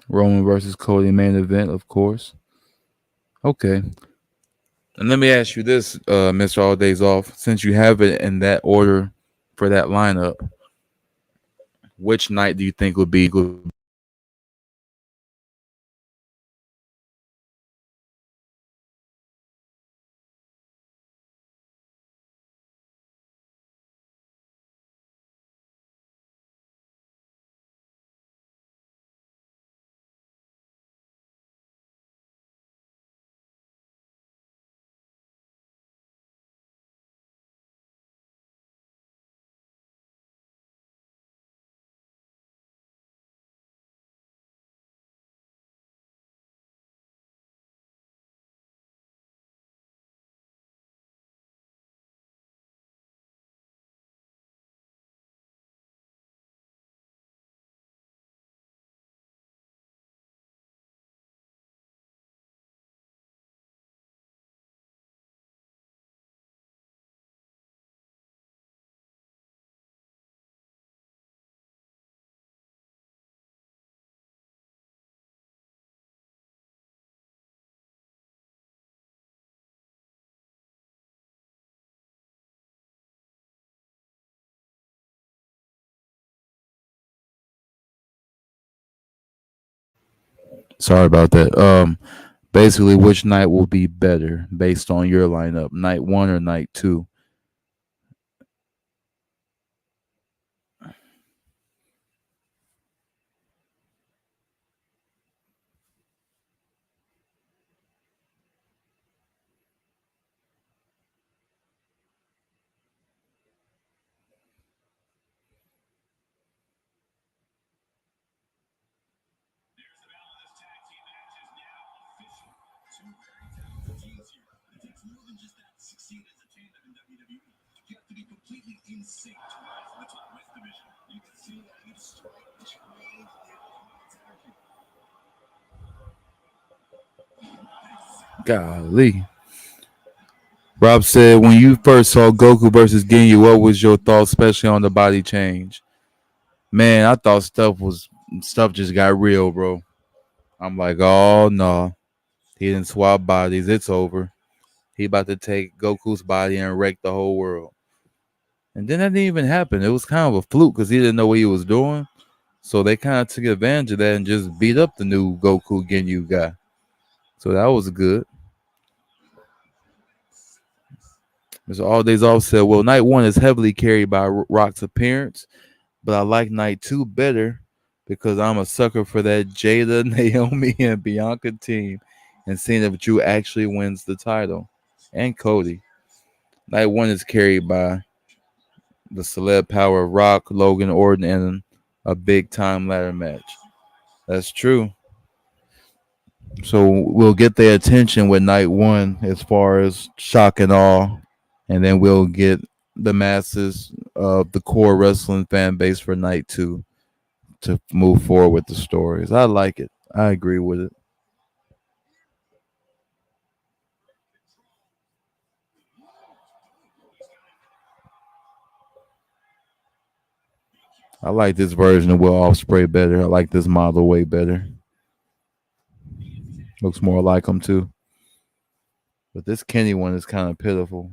Roman versus Cody main event, of course. Okay. And let me ask you this, Mr. All Days Off. Since you have it in that order for that lineup, which night do you think would be good? Sorry about that. Basically, which night will be better based on your lineup, night 1 or night 2? Golly. Rob said, when you first saw Goku versus Ginyu, what was your thoughts, especially on the body change? Man, I thought stuff just got real, bro. I'm like, oh no, he didn't swap bodies. It's over. He about to take Goku's body and wreck the whole world. And then that didn't even happen. It was kind of a fluke because he didn't know what he was doing. So they kind of took advantage of that and just beat up the new Goku Ginyu guy. So that was good. Mr. All Days Off said, well, night 1 is heavily carried by Rock's appearance, but I like night 2 better because I'm a sucker for that Jada, Naomi, and Bianca team and seeing if Drew actually wins the title. And Cody. Night 1 is carried by the celeb power of Rock, Logan, Orton, and a big time ladder match. That's true. So we'll get their attention with night 1 as far as shock and awe, and then we'll get the masses the core wrestling fan base for night two to move forward with the stories. I like it. I agree with it. I like this version of Will Offspray better. I like this model way better. Looks more like him too. But this Kenny one is kind of pitiful.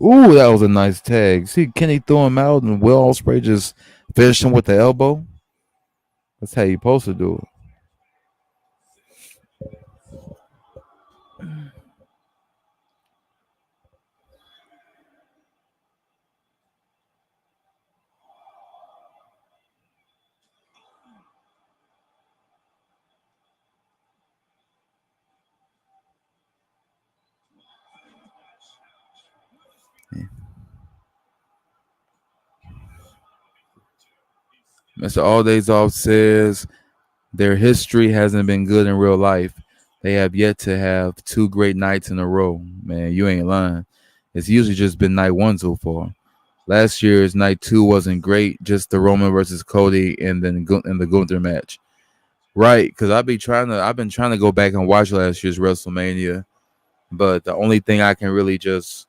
Ooh, that was a nice tag. See, Kenny threw him out, and Will Ospreay just finished him with the elbow. That's how you supposed to do it. Mr. All Days Off says their history hasn't been good in real life. They have yet to have two great nights in a row. Man, you ain't lying. It's usually just been night one so far. Last year's night two wasn't great, just the Roman versus Cody and then the Gunther match. Right, because I've been trying to go back and watch last year's WrestleMania, but the only thing I can really just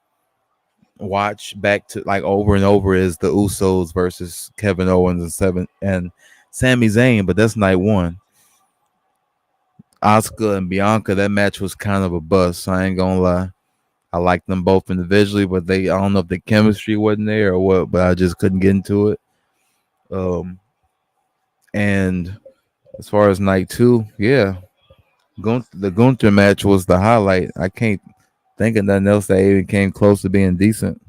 watch back to like over and over is the Usos versus Kevin Owens and Sami Zayn, but that's night one. Asuka and Bianca, that match was kind of a bust. I ain't gonna lie. I like them both individually, but I don't know if the chemistry wasn't there or what, but I just couldn't get into it. And as far as night two, yeah, the Gunther match was the highlight. I can't think of nothing else that even came close to being decent.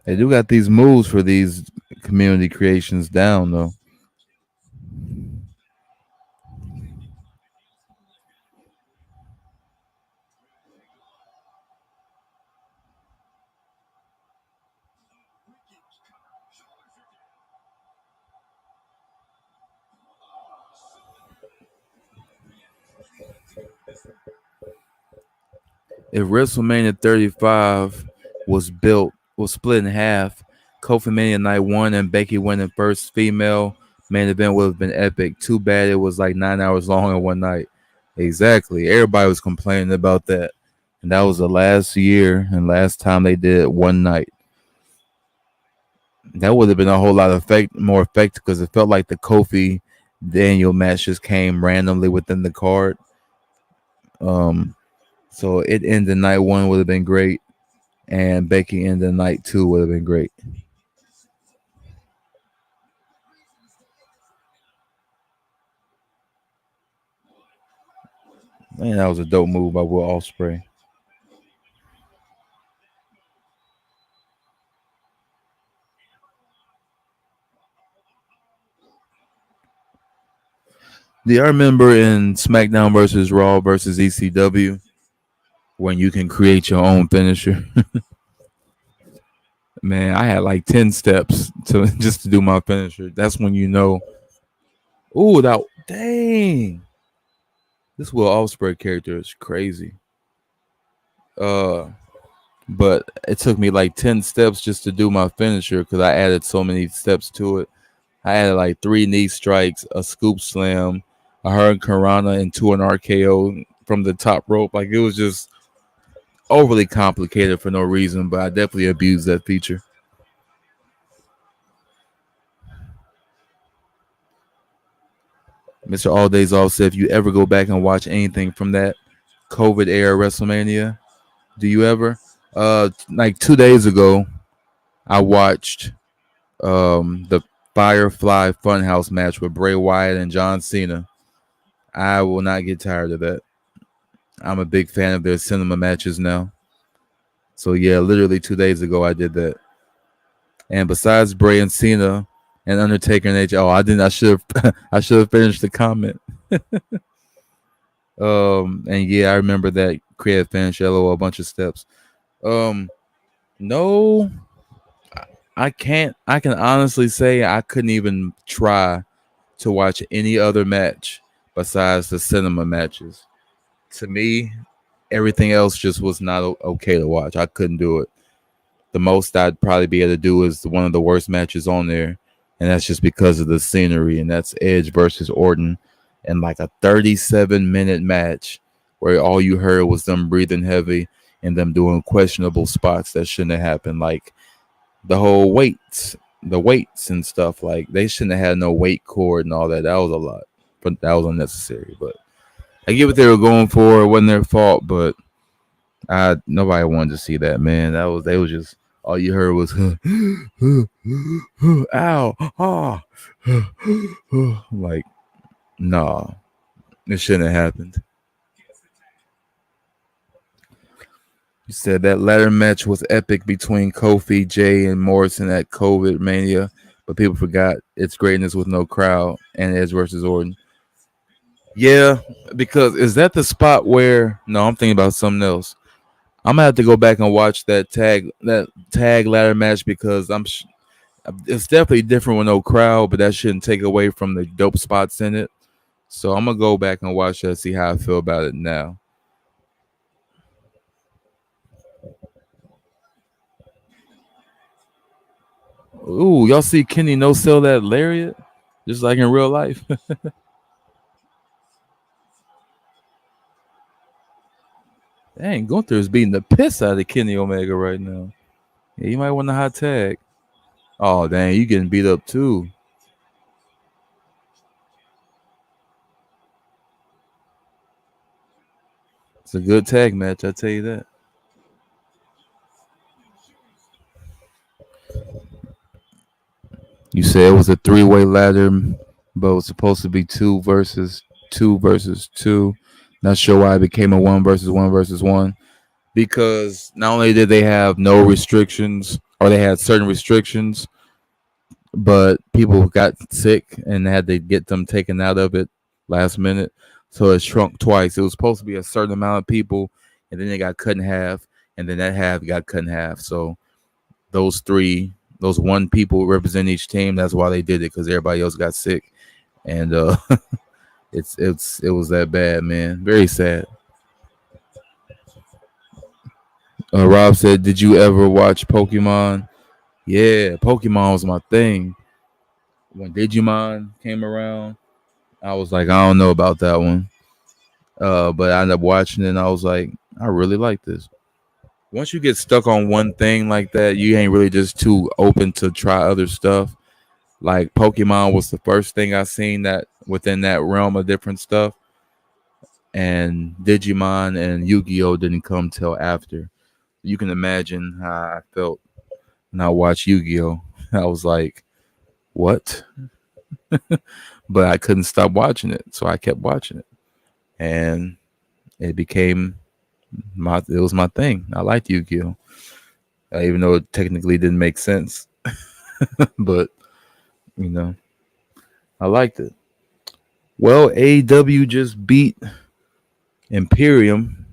They do got these moves for these community creations down though. If WrestleMania 35 was split in half, Kofi Mania Night 1 and Becky winning first female main event would have been epic. Too bad it was like 9 hours long in one night. Exactly. Everybody was complaining about that. And that was the last year and last time they did it one night. That would have been a whole lot of more effective because it felt like the Kofi Daniel match just came randomly within the card. So it ended night one would have been great, and Becky ended night two would have been great. Man, that was a dope move by Will Ospreay. Do you remember in SmackDown versus Raw versus ECW when you can create your own finisher? Man, I had like 10 steps to just to do my finisher. That's when you know. Ooh, that dang. This Will Ospreay character is crazy. But it took me like 10 steps just to do my finisher because I added so many steps to it. I added like 3 knee strikes, a scoop slam, a hurricanrana, and 2 an RKO from the top rope. Like it was just overly complicated for no reason, but I definitely abused that feature. Mr. All Days Off said, if you ever go back and watch anything from that COVID era WrestleMania, do you ever? Like 2 days ago, I watched the Firefly Funhouse match with Bray Wyatt and John Cena. I will not get tired of that. I'm a big fan of their cinema matches now. So yeah, literally 2 days ago I did that. And besides Bray and Cena, And Undertaker and AJ. Oh, I didn't. I should have. I should have finished the comment. And yeah, I remember that creative finish. LOL, a bunch of steps. Um, no, I can't. I can honestly say I couldn't even try to watch any other match besides the cinema matches. To me, everything else just was not okay to watch. I couldn't do it. The most I'd probably be able to do is one of the worst matches on there, and that's just because of the scenery. And that's Edge versus Orton, and like a 37-minute match where all you heard was them breathing heavy and them doing questionable spots that shouldn't have happened, like the whole weights and stuff. Like they shouldn't have had no weight cord and all that. That was a lot, but that was unnecessary. But I get what they were going for. It wasn't their fault, but nobody wanted to see that, man. They was just all you heard was ow, ah, like nah, it shouldn't have happened. You said that ladder match was epic between Kofi, Jay, and Morrison at COVID Mania, but people forgot its greatness with no crowd and Edge versus Orton. Yeah, because is that the spot where? No, I'm thinking about something else. I'm gonna have to go back and watch that tag ladder match because it's definitely different with no crowd, but that shouldn't take away from the dope spots in it. So I'm gonna go back and watch that, see how I feel about it now. Ooh, y'all see Kenny no sell that lariat, just like in real life. Dang, Gunther is beating the piss out of Kenny Omega right now. Yeah, you might want a hot tag. Oh dang, you getting beat up too. It's a good tag match, I tell you that. You said it was a three-way ladder, but it was supposed to be two versus two. Not sure why it became a one versus one. Because not only did they have no restrictions, or they had certain restrictions, but people got sick and had to get them taken out of it last minute. So it shrunk twice. It was supposed to be a certain amount of people, and then they got cut in half, and then that half got cut in half. So those one people represent each team. That's why they did it, because everybody else got sick, and it was that bad, man. Very sad. Rob said, "Did you ever watch Pokemon?" Yeah, Pokemon was my thing. When Digimon came around, I was like, I don't know about that one. But I ended up watching it and I was like, I really like this. Once you get stuck on one thing like that, you ain't really just too open to try other stuff. Like Pokemon was the first thing I seen that within that realm of different stuff. And Digimon and Yu-Gi-Oh didn't come till after. You can imagine how I felt when I watched Yu-Gi-Oh. I was like, what? But I couldn't stop watching it, so I kept watching it, and it became it was my thing. I liked Yu-Gi-Oh, even though it technically didn't make sense, but you know, I liked it. Well, AEW just beat Imperium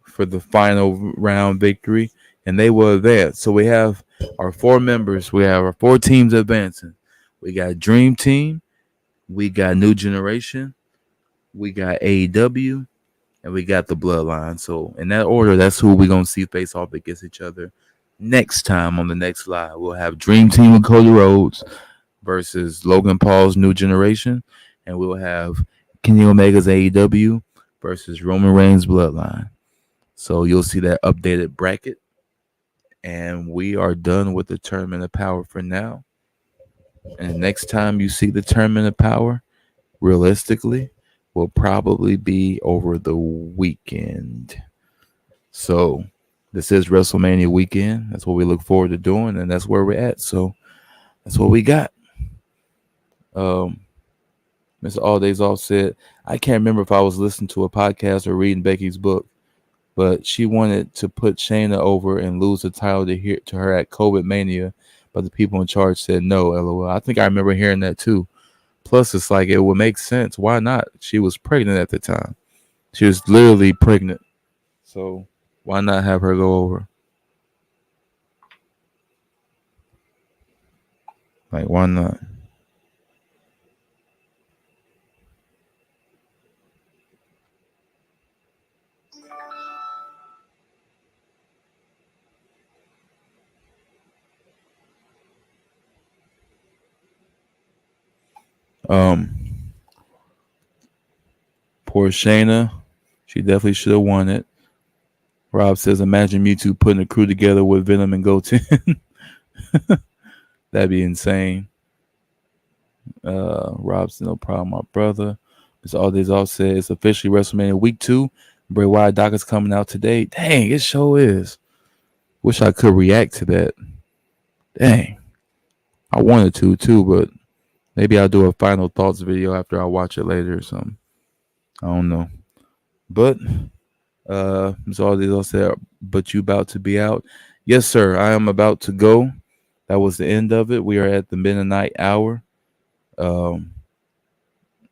for the final round victory, and they will advance. So we have our four members. We have our four teams advancing. We got Dream Team. We got New Generation. We got AEW, and we got the Bloodline. So in that order, that's who we're gonna see face off against each other next time on the next live. We'll have Dream Team with Cody Rhodes versus Logan Paul's New Generation, and we'll have Kenny Omega's AEW versus Roman Reigns Bloodline. So you'll see that updated bracket, and we are done with the Tournament of Power for now. And next time you see the Tournament of Power, realistically, will probably be over the weekend. So this is WrestleMania weekend. That's what we look forward to doing, and that's where we're at. So that's what we got. Mr. All Days Off said, I can't remember if I was listening to a podcast or reading Becky's book, but she wanted to put Shayna over and lose the title to her at COVID Mania, but the people in charge said no. LOL. I think I remember hearing that too. Plus, it's like it would make sense. Why not? She was pregnant at the time. She was literally pregnant. So why not have her go over? Like, why not? Um, Poor Shayna. She definitely should have won it. Rob says, imagine Mewtwo putting a crew together with Venom and Goten. That'd be insane. Rob said, no problem, my brother. It's all this all said. It's officially WrestleMania Week 2. Bray Wyatt doc is coming out today. Dang, it sure is. Wish I could react to that. Dang. I wanted to too, but maybe I'll do a final thoughts video after I watch it later or something. I don't know. But it's all this all said. But you about to be out? Yes, sir. I am about to go. That was the end of it. We are at the midnight hour. And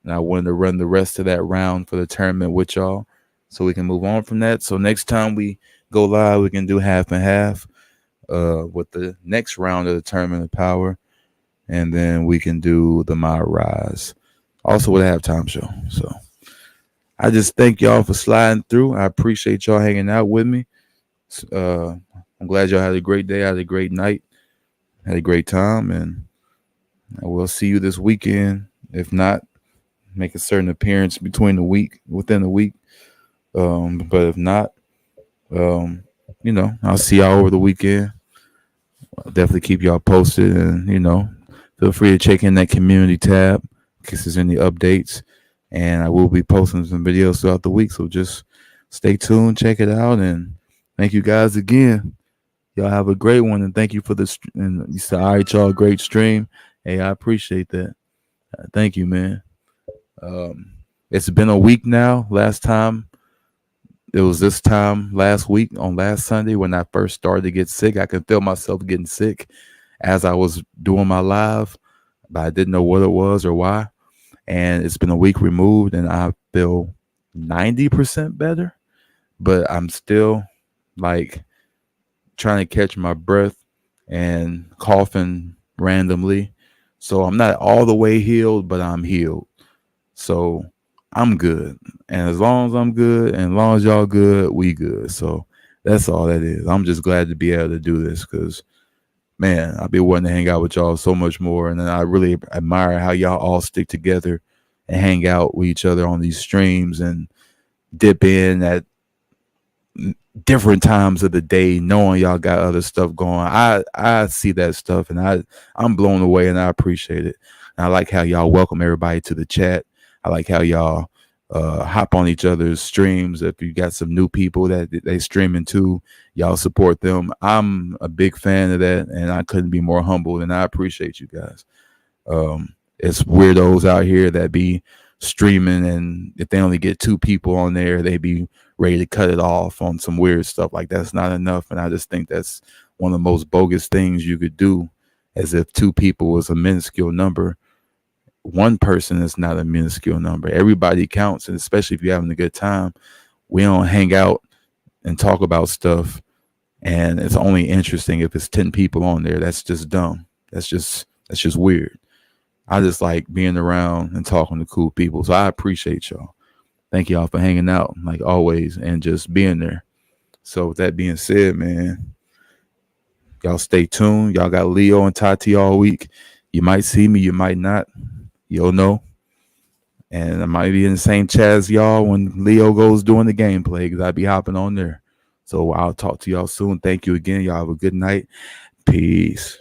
I wanted to run the rest of that round for the tournament with y'all so we can move on from that. So next time we go live, we can do half and half with the next round of the tournament of power. And then we can do the My Rise. Also with a halftime show. So I just thank y'all for sliding through. I appreciate y'all hanging out with me. I'm glad y'all had a great day, had a great night, had a great time, and I will see you this weekend. If not, make a certain appearance within the week. But if not, I'll see y'all over the weekend. I'll definitely keep y'all posted, and feel free to check in that community tab in case there's any updates. And I will be posting some videos throughout the week, so just stay tuned, check it out, and thank you guys again. Y'all have a great one, and thank you for this. And you said, all right, y'all, great stream. Hey, I appreciate that. Thank you, man. It's been a week now. Last time, it was this time last week on last Sunday when I first started to get sick. I could feel myself getting sick as I was doing my live, but I didn't know what it was or why. And it's been a week removed, and I feel 90% better, but I'm still like trying to catch my breath and coughing randomly. So I'm not all the way healed, but I'm healed. So I'm good. And as long as I'm good and as long as y'all good, we good. So that's all that is. I'm just glad to be able to do this because, man, I've been wanting to hang out with y'all so much more. And then I really admire how y'all all stick together and hang out with each other on these streams and dip in at different times of the day, knowing y'all got other stuff going. I see that stuff and I'm blown away and I appreciate it. And I like how y'all welcome everybody to the chat. I like how y'all hop on each other's streams. If you got some new people that they streaming too, y'all support them. I'm a big fan of that, and I couldn't be more humbled, and I appreciate you guys. It's weirdos out here that be streaming, and if they only get 2 people on there, they be ready to cut it off on some weird stuff. Like, that's not enough, and I just think that's one of the most bogus things you could do, as if 2 people was a minuscule number. One person is not a minuscule number. Everybody counts, and especially if you're having a good time. We don't hang out and talk about stuff, and it's only interesting if it's 10 people on there. That's just dumb. That's just weird. I just like being around and talking to cool people. So I appreciate y'all. Thank y'all for hanging out like always and just being there. So with that being said, man, y'all stay tuned. Y'all got Leo and Tati all week. You might see me, you might not. You'll know. And I might be in the same chat as y'all when Leo goes doing the gameplay because I'll be hopping on there. So I'll talk to y'all soon. Thank you again. Y'all have a good night. Peace.